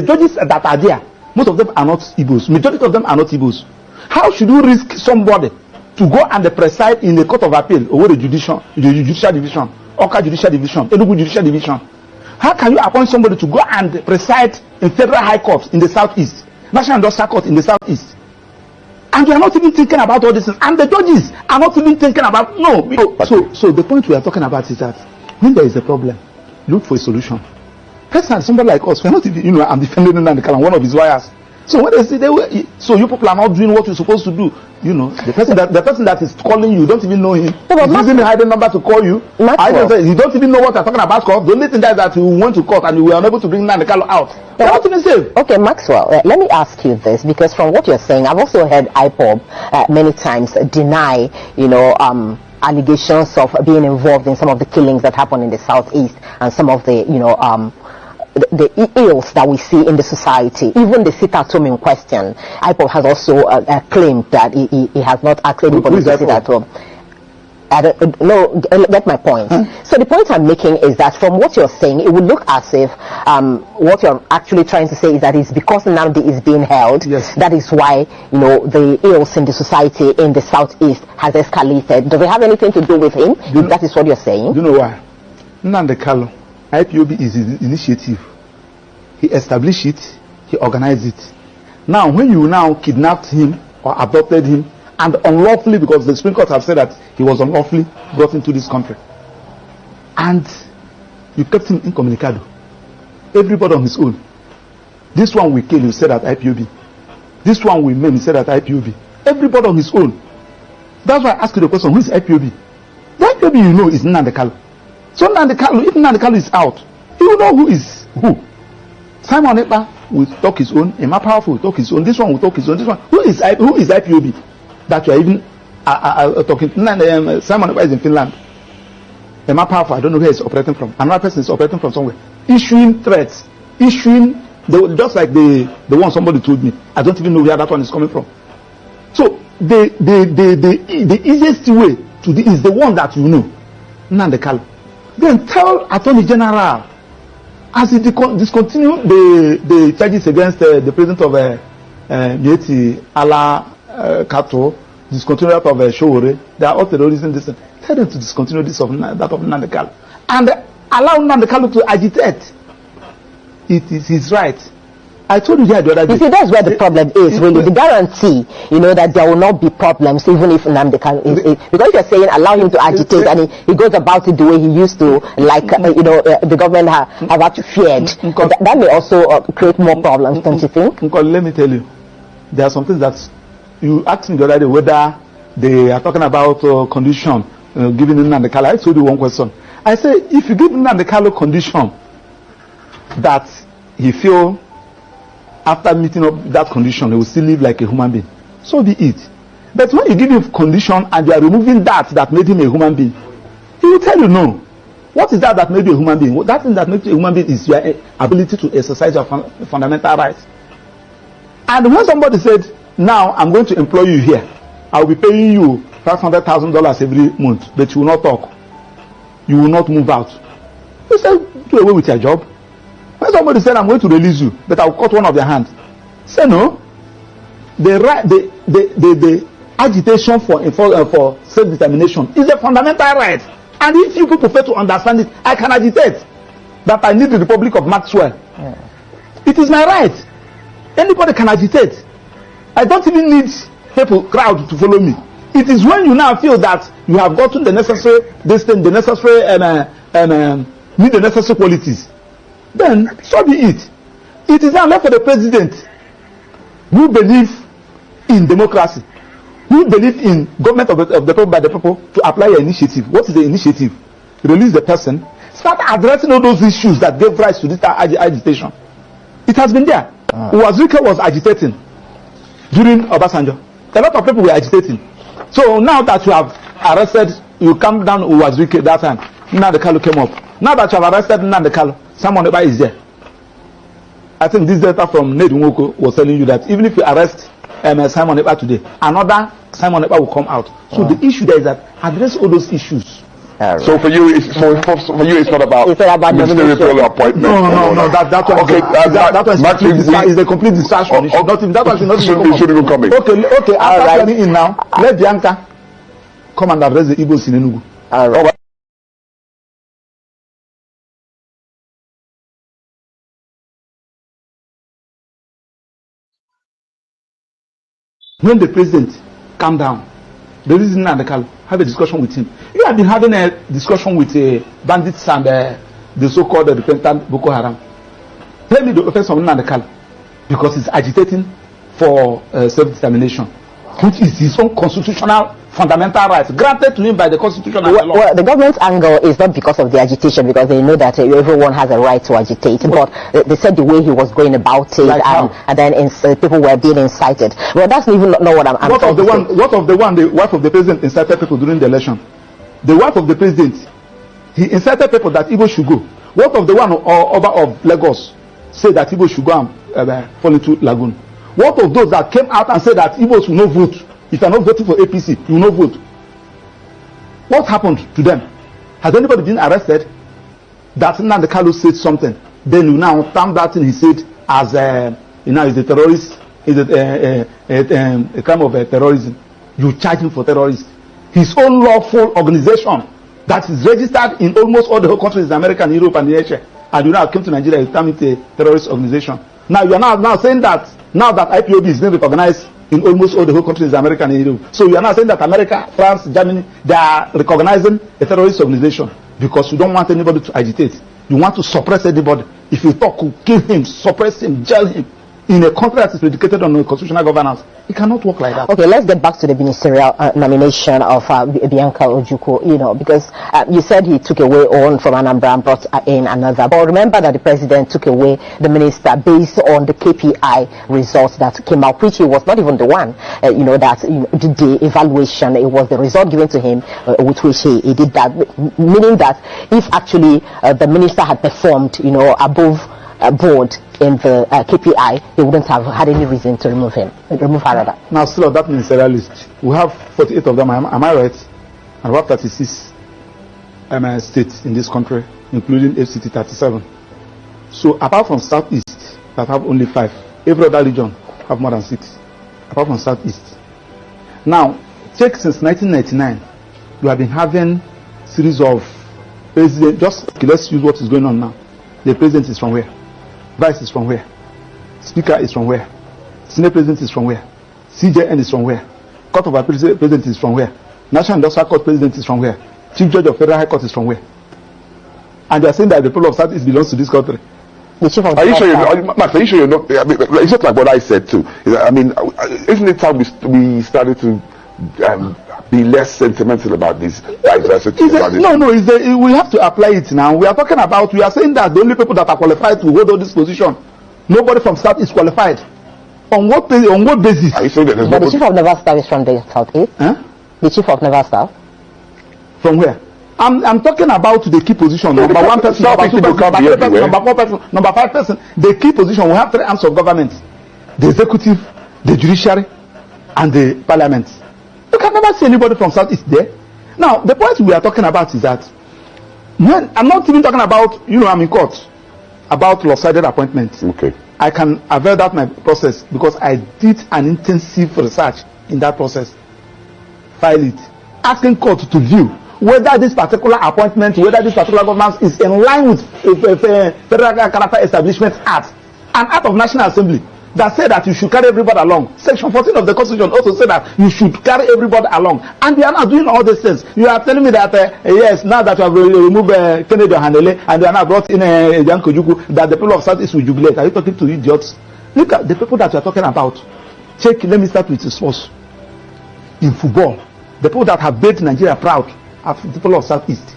judges that are there, most of them are not Igbos. Majority of them are not Igbos. How should you risk somebody to go and preside in the Court of Appeal over the judicial division, Oka Judicial Division, Enugu Judicial Division? How can you appoint somebody to go and preside in Federal High Court in the Southeast, National Industrial Court in the Southeast? And you are not even thinking about all this. And the judges are not even thinking about, So the point we are talking about is that when there is a problem, look for a solution. Personally, somebody like us, we are not even, I'm defending Nnamdi Kanu, one of his lawyers. So when they say so you people are not doing what you're supposed to do, the person that is calling you, don't even know him. He's using a hidden number to call you. You don't even know what you're talking about court. The only thing that you went to court and you were unable to bring Nnamdi Kanu out. What even safe? Okay, Maxwell, let me ask you this, because from what you're saying, I've also heard IPOB many times deny, allegations of being involved in some of the killings that happen in the Southeast and some of the, the ills that we see in the society. Even the sit-at-home in question, IPOB has also claimed that he has not asked anybody to sit at home. No, get my point. So the point I'm making is that from what you're saying, it would look as if what you're actually trying to say is that it's because Nnamdi is being held. Yes. That is why, you know, the ills in the society in the southeast has escalated. Does it have anything to do with him? That is what you're saying. Do you know why? Nnamdi Kanu, IPOB is his initiative. He established it, he organized it. Now, when you now kidnapped him or adopted him, and unlawfully, because the Supreme Court have said that he was unlawfully brought into this country, and you kept him incommunicado, everybody on his own. This one we kill, you said at IPOB. This one we maim, you said at IPOB. Everybody on his own. That's why I asked you the question, who is IPOB? The IPOB you know is Nnamdi Kanu. So Nnamdi Kanu, if Nnamdi Kanu is out, he will know who is who. Simon Ekpa will talk his own, Emma Powerful will talk his own, this one will talk his own, this one. Who is IPOB? That you are even talking. Simon Ekpa is in Finland. Emma Powerful, I don't know where he's operating from. Another person is operating from somewhere. Issuing threats. Just like the one somebody told me. I don't even know where that one is coming from. So the easiest way to do is the one that you know. Nnamdi Kanu. Then tell Attorney General, as he discontinue the charges against the president of Mieti Ala Kato, discontinue that of Showore, they are all terrorism. Tell them to discontinue this of that of Nnamdi Kanu, and allow Nnamdi Kanu to agitate. It is his right. I told you the other day. You see, that's where the problem is, really. The guarantee, you know, that there will not be problems, even if Nnamdi Kanu is, because you're saying allow him to agitate, and he goes about it the way he used to, like, you know, the government have actually feared. That may also create more problems, don't you think? Let me tell you, there are some things that you asked me the other day whether they are talking about condition given Nnamdi Kanu. I told you one question. I say, if you give Nnamdi Kanu condition that he feel after meeting up that condition, he will still live like a human being, so be it. But when you give him condition and you are removing that made him a human being, he will tell you no. What is that made you a human being? That thing that makes you a human being is your ability to exercise your fundamental rights. And when somebody said, now I'm going to employ you here, I will be paying you $500,000 every month, but you will not talk, you will not move out, you say, do away with your job. When somebody said, I'm going to release you, but I'll cut one of your hands, say no. The agitation for self-determination is a fundamental right. And if you people fail to understand it, I can agitate that I need the Republic of Maxwell. It is my right. Anybody can agitate. I don't even need crowd to follow me. It is when you now feel that you have gotten the necessary need the necessary qualities, then so be it. It is now left for the president, who believe in democracy, who believe in government of the people by the people, to apply your initiative. What is the initiative? Release the person. Start addressing all those issues that gave rise to this agitation. It has been there. Uwazirike was agitating during Obasanjo. A lot of people were agitating. So now that you have arrested, you come down Uwazirike that time. Nnamdi Kanu came up. Now that you have arrested Nnamdi Kanu, Simon Ekpa is there. I think this data from Ned Nwoko was telling you that even if you arrest Simon Ekpa today, another Simon Ekpa will come out. So the issue there is that address all those issues. So for you, it's not about ministerial appointment. No. That one. Okay, that is a complete distraction. That one should even come in. Okay. After coming in now, let Bianca come and address the Igbos in Enugu. All right. When the president calm down, the reason Nnamdi Kanu, have a discussion with him. You have been having a discussion with bandits and the so-called repentant Boko Haram. Tell me the offense of Nnamdi Kanu, because he's agitating for self-determination, which is his own constitutional fundamental rights granted to him by the constitution and the law. Well, the government's anger is not because of the agitation, because they know that everyone has a right to agitate. But they said the way he was going about it, and then people were being incited. Well, that's even not what I'm What of the one the wife of the president incited people during the election? The wife of the president, he incited people that Igbo should go. What of the one Oba of Lagos said that Igbo should go and fall into lagoon? What of those that came out and said that Igbos will not vote? If you are not voting for APC, you will not vote. What happened to them? Has anybody been arrested? That Nnamdi Kanu said something. Then you now term that thing he said as is a terrorist, is a crime of terrorism. You charge him for terrorism. His own lawful organization that is registered in almost all the whole countries in America and Europe and Asia, and you now came to Nigeria, you term it a terrorist organization. Now you are now saying that now that IPOB is being recognized in almost all the whole countries in America and Europe. So you are now saying that America, France, Germany, they are recognizing a terrorist organization because you don't want anybody to agitate. You want to suppress anybody. If you talk, kill him, suppress him, jail him. In a country that is predicated on constitutional governance, it cannot work like that. Okay, let's get back to the ministerial nomination of Bianca Ojukwu, because you said he took away one from Anambra and brought in another. But remember that the president took away the minister based on the KPI results that came out, which he was not even the one, that did the evaluation. It was the result given to him with which he did that, meaning that if actually the minister had performed, above board in the KPI, they wouldn't have had any reason to remove her rather. Now, still on that ministerial list, we have 48 of them, am I right? And we have 36 states in this country, including FCT 37. So, apart from Southeast, that have only 5, every other region have more than 6, apart from Southeast. Now, check since 1999, we have been having series of presidents. Just let's use what is going on now. The president is from where? Vice is from where? Speaker is from where? Senate President is from where? CJN is from where? Court of Appeal President is from where? National Industrial Court President is from where? Chief Judge of Federal High Court is from where? And they are saying that the people of Southeast belongs to this country. Are you sure Max, are you sure you're not? It's just like what I said too. Isn't it time we started to be less sentimental about this diversity? We have to apply it now. We are saying that the only people that are qualified to hold on this position, nobody from South is qualified. On what basis? Are you saying that but the chief of Naval Staff is from the Southeast? Huh? The chief of Naval Staff? From where? I'm talking about the key position. Number 1 person, number 2 person, number 3 person, number 4 person, number 5 person. The key position, we have 3 arms of government: the executive, the judiciary, and the parliament. You can never see anybody from Southeast there. Now, the point we are talking about is that when I'm not even talking about, I'm in court about lopsided appointments. Okay. I can avail that my process because I did an intensive research in that process. File it, asking court to view whether this particular appointment, whether this particular governance is in line with Federal Character Establishment Act, an act of National Assembly that said that you should carry everybody along. Section 14 of the Constitution also said that you should carry everybody along. And they are not doing all these things. You are telling me that, yes, now that you have removed Kennedy Ohanele and you are now brought in Bianca Ojukwu, that the people of Southeast will jubilate. Are you talking to idiots? Look at the people that you are talking about. Let me start with the source. In football, the people that have made Nigeria proud are the people of Southeast.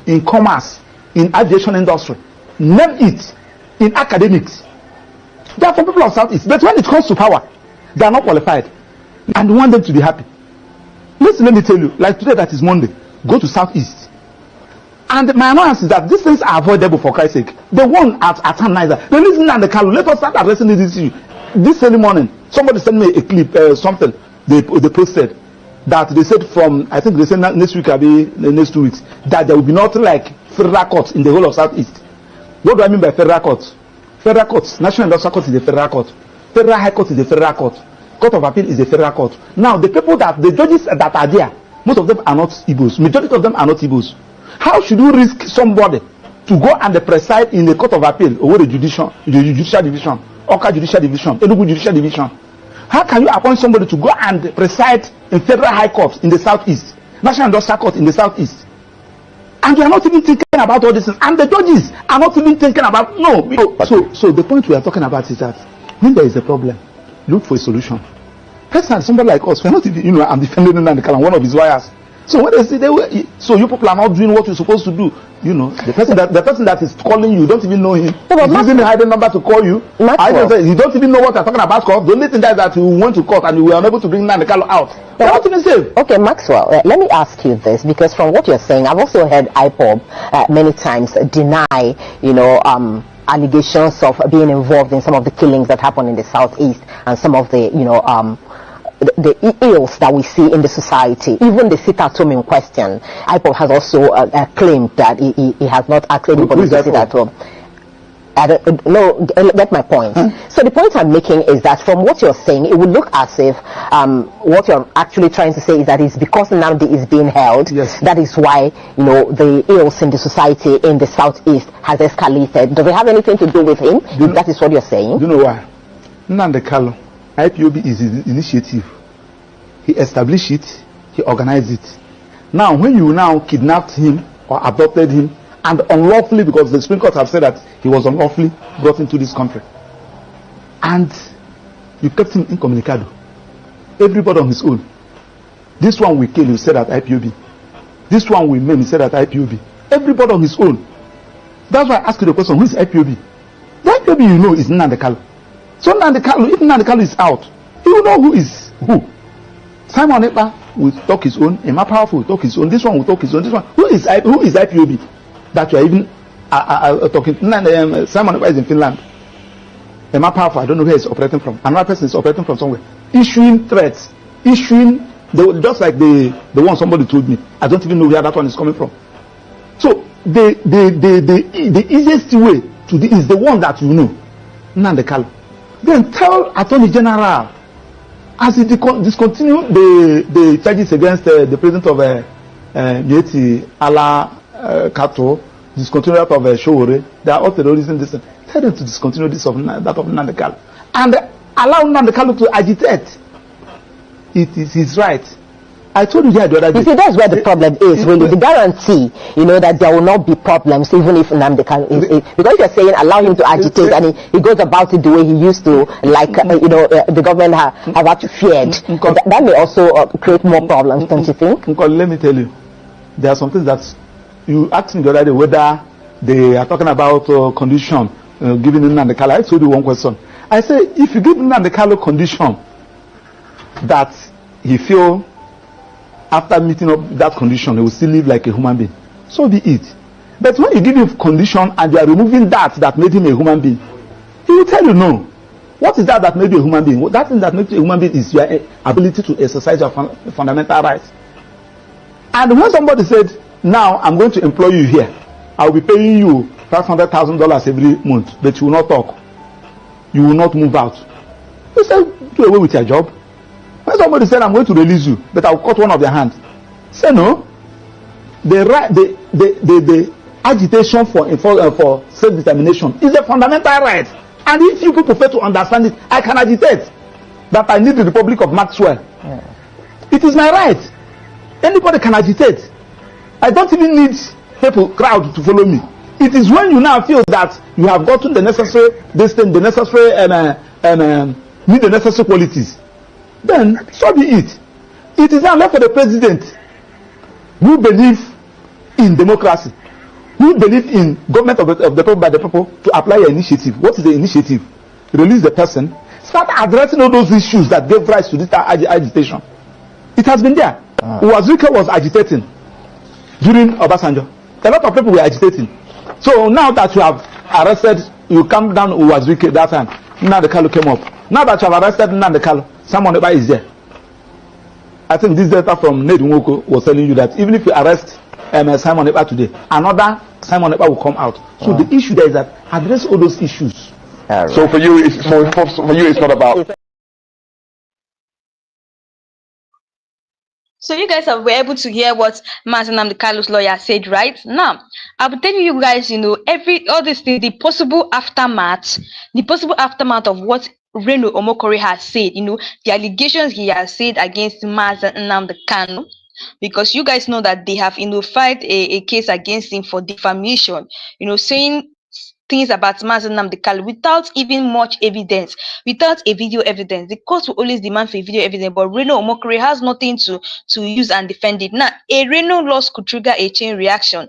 In commerce, in aviation industry, name it. In academics, they are from people of Southeast. But when it comes to power, they are not qualified. And we want them to be happy. Listen, let me tell you, like today that is Monday, go to Southeast. And my annoyance is that these things are avoidable for Christ's sake. The one at Niger, the reason and the Kalu, let us start addressing this issue. This early morning, somebody sent me a clip, something they posted, that they said I think they said next week, the next 2 weeks, that there will be nothing like federal courts in the whole of Southeast. What do I mean by federal courts? Federal courts, National Industrial Court is a federal court. Federal High Court is a federal court. Court of Appeal is a federal court. Now, the judges that are there, most of them are not Igbos. Majority of them are not Igbos. How should you risk somebody to go and preside in the Court of Appeal or the Judicial Division, Oka Judicial Division, Enugu Judicial Division? How can you appoint somebody to go and preside in Federal High Court in the Southeast, National Industrial Court in the Southeast? And you are not even thinking about all this, and the judges are not even thinking about So the point we are talking about is that when there is a problem, look for a solution. Personally, somebody like us, we are not even, I'm defending Nnamdi Kanu, one of his lawyers. So when they say so you people are not doing what you're supposed to do, you know, the person that is calling you, don't even know him. He's using the hidden number to call you. You don't even know what they're talking about. The only thing that you want to court and you were unable to bring Nnamdi Kanu out. They're not even safe. Okay, Maxwell, let me ask you this, because from what you're saying, I've also heard IPOB many times deny, you know, allegations of being involved in some of the killings that happen in the southeast and some of the, you know, the ills that we see in the society. Even the sit-at-home in question, IPOB has also claimed that he has not asked anybody to sit at home. I don't know, get my point. So the point I'm making is that from what you're saying, it would look as if what you're actually trying to say is that it's because Nnamdi is being held, yes, that is why, you know, the ills in the society in the southeast has escalated. Does it have anything to do with him? That is what you're saying? Do you know why? Nnamdi Kanu, IPOB is his initiative. He established it, he organized it. Now, when you now kidnapped him or abducted him, and unlawfully, because the Supreme Court have said that he was unlawfully brought into this country, and you kept him incommunicado, everybody on his own. This one we kill, you said at IPOB. This one we maim, he said at IPOB. Everybody on his own. That's why I asked you the question, who is IPOB? The IPOB you know is Nnamdi Kanu. So Nnamdi Kanu, if Nnamdi Kanu is out, you will know who is who. Simon Ekpa will talk his own, Emma Powerful will talk his own, this one will talk his own, this one. Who is IPOB? That you are even talking. Simon Ekpa is in Finland. Emma Powerful, I don't know where he's operating from. Another person is operating from somewhere. Issuing threats, just like the one somebody told me. I don't even know where that one is coming from. So the easiest way to do is the one that you know, Nnamdi Kanu. Then tell Attorney General, as he discontinue the charges against the president of Mieti Ala Kato, discontinue that of Showore, they are all terrorism. Tell them to discontinue that of Nnamdi Kanu and allow Nnamdi Kanu to agitate. It is his right. I told you the other day. You see, that's where the problem is, really. The guarantee, you know, that there will not be problems, even if Nnamdi Kanu is, because you're saying allow him to agitate, and he goes about it the way he used to, like, you know, the government have actually feared. That may also create more problems, don't you think? Let me tell you, there are some things that you asked me the other day whether they are talking about condition giving Nnamdi Kanu. I told you one question. I say, if you give Nnamdi Kanu condition that he feel after meeting up that condition, he will still live like a human being, so be it. But when you give him condition and you are removing that made him a human being, he will tell you no. What is that made you a human being? That thing that makes you a human being is your ability to exercise your fundamental rights. And when somebody said, now I'm going to employ you here, I will be paying you $500,000 every month, but you will not talk, you will not move out, you say, do away with your job. When somebody said, I'm going to release you, but I'll cut one of their hands, say no. The agitation for self-determination is a fundamental right. And if you people fail to understand it, I can agitate that I need the Republic of Maxwell. It is my right. Anybody can agitate. I don't even need crowd to follow me. It is when you now feel that you have gotten the necessary need the necessary qualities, then so be it. It is now left for the president, who believe in democracy, who believe in government of the people by the people, to apply an initiative. What is the initiative? Release the person, start addressing all those issues that gave rise to this agitation. It has been there. Uwazirike was agitating during Obasanjo. A lot of people were agitating. So now that you have arrested, you come down Uwazirike that time, Nnamdi Kanu came up. Now that you have arrested Nnamdi Kanu, Simon Ekpa is there. I think this data from Ned Nwoko was telling you that even if you arrest Simon Ekpa today, another Simon Ekpa will come out. So the issue there is that address all those issues. Right. So for you, it's not about. So you guys were able to hear what Master Nnamdi Kanu's lawyer said, right? Now, I'll be telling you guys, you know, all these things, the possible aftermath of what Reno Omokri has said, you know, the allegations he has said against Master Nnamdi Kanu, because you guys know that they have, you know, filed a case against him for defamation, you know, saying things about Mazi Nnamdi Kanu without even much evidence, without a video evidence. The court will always demand for a video evidence, but Reno Omokri has nothing to use and defend it. Now, a Reno loss could trigger a chain reaction.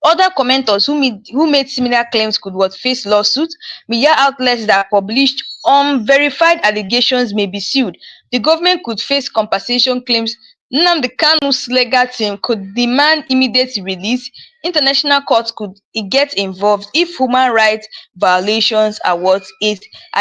Other commenters who made similar claims could face lawsuits. Media outlets that published unverified allegations may be sued. The government could face compensation claims. Nnamdi Kanu's legal team could demand immediate release. International courts could get involved if human rights violations are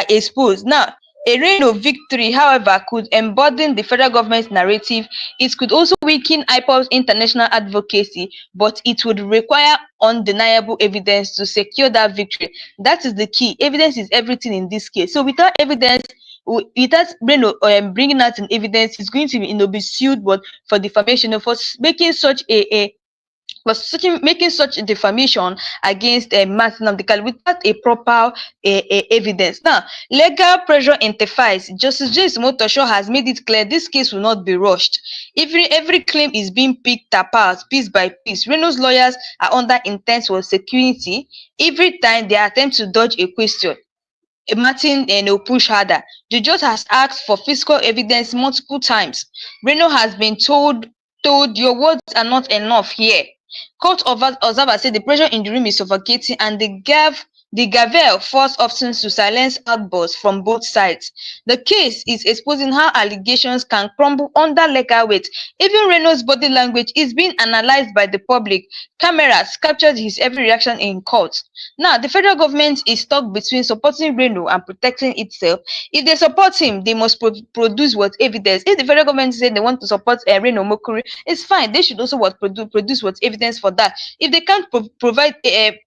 exposed. Now, a reign of victory, however, could embolden the federal government's narrative. It could also weaken IPOB's international advocacy, but it would require undeniable evidence to secure that victory. That is the key. Evidence is everything in this case. So without evidence, without bringing out an evidence, it's going to be sued, but for defamation, for making such making such a defamation against Mazi Nnamdi Kanu without a proper evidence. Now, legal pressure intensifies. Justice James Motosho has made it clear this case will not be rushed. Every claim is being picked apart piece by piece. Reno's lawyers are under intense security every time they attempt to dodge a question. Martin push harder. The judge has asked for physical evidence multiple times. Reno has been told your words are not enough here. Court observers say the pressure in the room is suffocating, and the gavel force often to silence outbursts from both sides. The case is exposing how allegations can crumble under legal weight. Even Reno's body language is being analyzed by the public. Cameras captured his every reaction in court. Now, the federal government is stuck between supporting Reno and protecting itself. If they support him, they must produce what evidence. If the federal government said they want to support Reno Omokri, it's fine. They should also produce what evidence for that. If they can't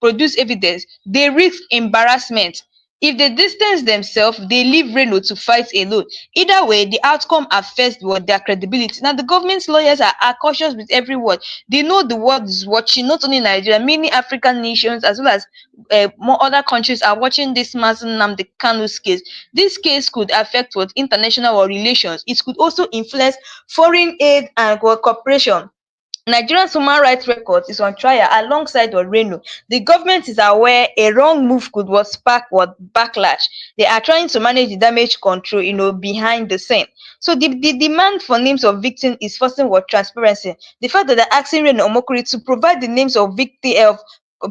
produce evidence, they risk embarrassment. If they distance themselves, they leave Reno to fight alone. Either way, the outcome affects their credibility. Now, the government's lawyers are cautious with every word. They know the world is watching, not only Nigeria, many African nations as well as more other countries are watching this Mazi Nnamdi Kanu's case. This case could affect international relations. It could also influence foreign aid and cooperation. Nigeria's human rights record is on trial alongside Reno. The government is aware a wrong move could spark backlash. They are trying to manage the damage control, behind the scene. So the demand for names of victims is forcing transparency. The fact that they're asking Reno Omokri to provide the names of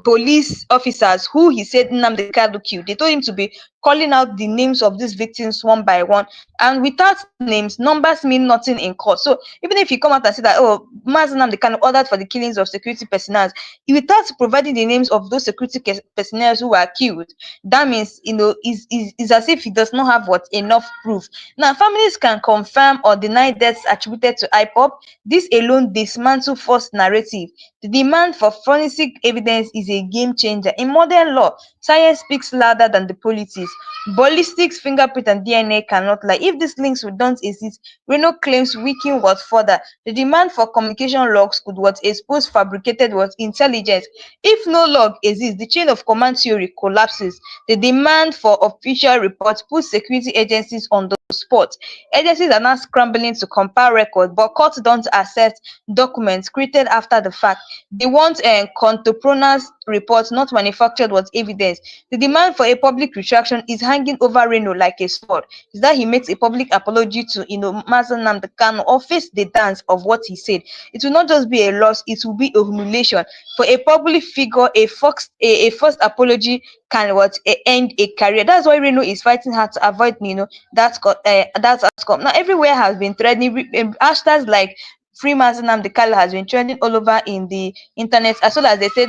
police officers who he said Nnamdi Kanu killed. They told him to be calling out the names of these victims one by one. And without names, numbers mean nothing in court. So even if you come out and say that, Mazi Nnamdi Kanu ordered for the killings of security personnel, without providing the names of those security personnel who were killed, that means, is as if he does not have enough proof. Now, families can confirm or deny deaths attributed to IPOB. This alone dismantles false narrative. The demand for forensic evidence is a game changer. In modern law, science speaks louder than the politics. Ballistics, fingerprint, and DNA cannot lie. If these links don't exist, Reno claims weaken further. The demand for communication logs could expose fabricated intelligence. If no log exists, the chain of command theory collapses. The demand for official reports puts security agencies on the spot. Agencies are now scrambling to compile records, but courts don't accept documents created after the fact. They want contemporaneous reports, not manufactured evidence. The demand for a public retraction is hanging over Reno like a sword. Is that he makes a public apology to Mazi Nnamdi Kanu or face the dance of what he said. It will not just be a loss, it will be a humiliation. For a public figure, a first apology can end a career. That's why Reno is fighting hard to avoid that outcome. Now, everywhere has been trending. Hashtags like Free Mazi Nnamdi Kanu has been trending all over in the internet, as well as they said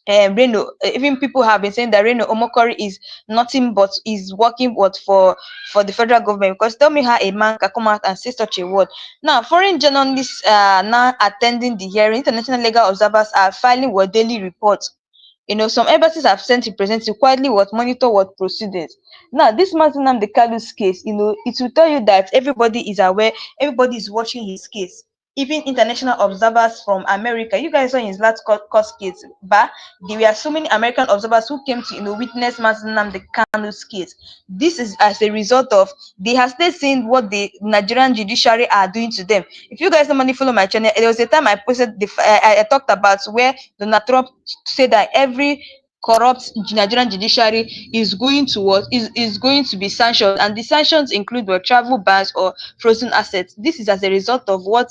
Reno, even people have been saying that Reno Omokri is nothing but is working for the federal government. Because tell me how a man can come out and say such a word. Now, foreign journalists are now attending the hearing. International legal observers are filing daily reports. Some embassies have sent representatives quietly monitor proceedings. Now, this Mazi Nnamdi Kanu's case, it will tell you that everybody is aware, everybody is watching his case. Even international observers from America, you guys saw in his last court case, but there were so many American observers who came to witness Mazi Nnamdi Kanu's case. This is as a result of they have still seen what the Nigerian judiciary are doing to them. If you guys normally follow my channel, there was a time I posted I talked about where Donald Trump said that every corrupt Nigerian judiciary is going to what is going to be sanctioned, and the sanctions include travel bans or frozen assets. This is as a result of what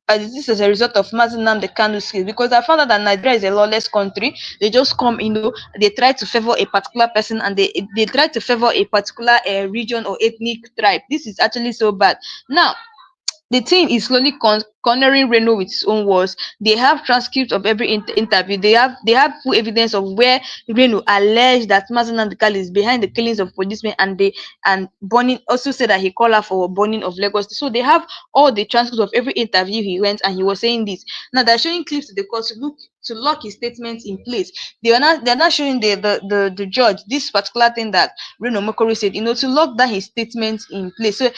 this is a result of Nnamdi Kanu's case, because I found out that Nigeria is a lawless country. They just come, they try to favor a particular person, and they try to favor a particular region or ethnic tribe. This is actually so bad. Now, the team is slowly cornering Reno with its own words. They have transcripts of every interview. They have full evidence of where Reno alleged that Nnamdi Kanu is behind the killings of policemen, and burning. Also said that he called her for burning of Lagos. So they have all the transcripts of every interview he went, and he was saying this. Now they're showing clips to the court to lock his statements in place. They're not showing the judge this particular thing that Reno Omokri said, to lock down his statements in place. So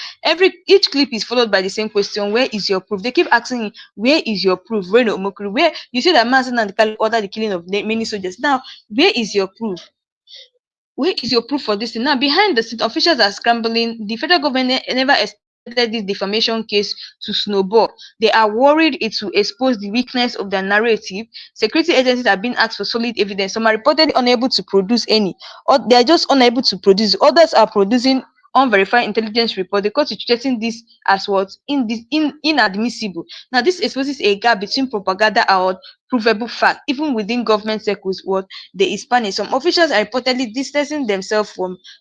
each clip is followed by the same question: where is your proof? They keep asking him, where is your proof, Reno Omokri? Where you say that Nnamdi Kanu ordered the killing of many soldiers. Now, where is your proof? Where is your proof for this thing? Now, behind the scene, officials are scrambling. The federal government never expected this defamation case to snowball. They are worried it will expose the weakness of their narrative. Security agencies are being asked for solid evidence. Some are reportedly unable to produce any, or they are just unable to produce. Others are producing unverified intelligence report. The court is treating this as what inadmissible. Now, this exposes a gap between propaganda and provable fact, even within government circles. What there is panic. Some officials are reportedly distancing themselves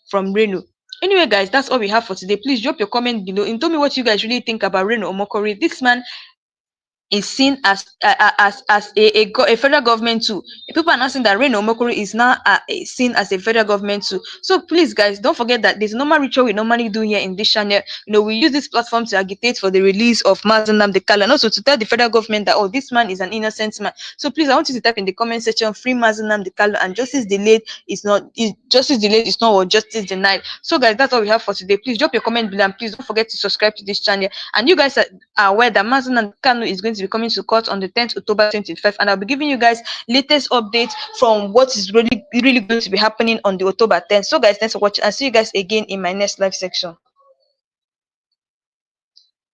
from Reno. Anyway, guys, that's all we have for today. Please drop your comment below and tell me what you guys really think about Reno Omokri. This man is seen as a federal government too. People are not saying that Reno Omokri is now seen as a federal government too. So please, guys, don't forget that there's a normal ritual we normally do here in this channel. We use this platform to agitate for the release of Nnamdi Kanu, and also to tell the federal government that, oh, this man is an innocent man. So please, I want you to type in the comment section, free Nnamdi Kanu, and justice delayed is not what justice denied. So guys, that's all we have for today. Please drop your comment below, and please don't forget to subscribe to this channel. And you guys are aware that Nnamdi Kanu is going to be coming to court on the 10th October 2025, and I'll be giving you guys latest updates from what is really going to be happening on the October 10th. So guys, thanks for watching, and see you guys again in my next live section.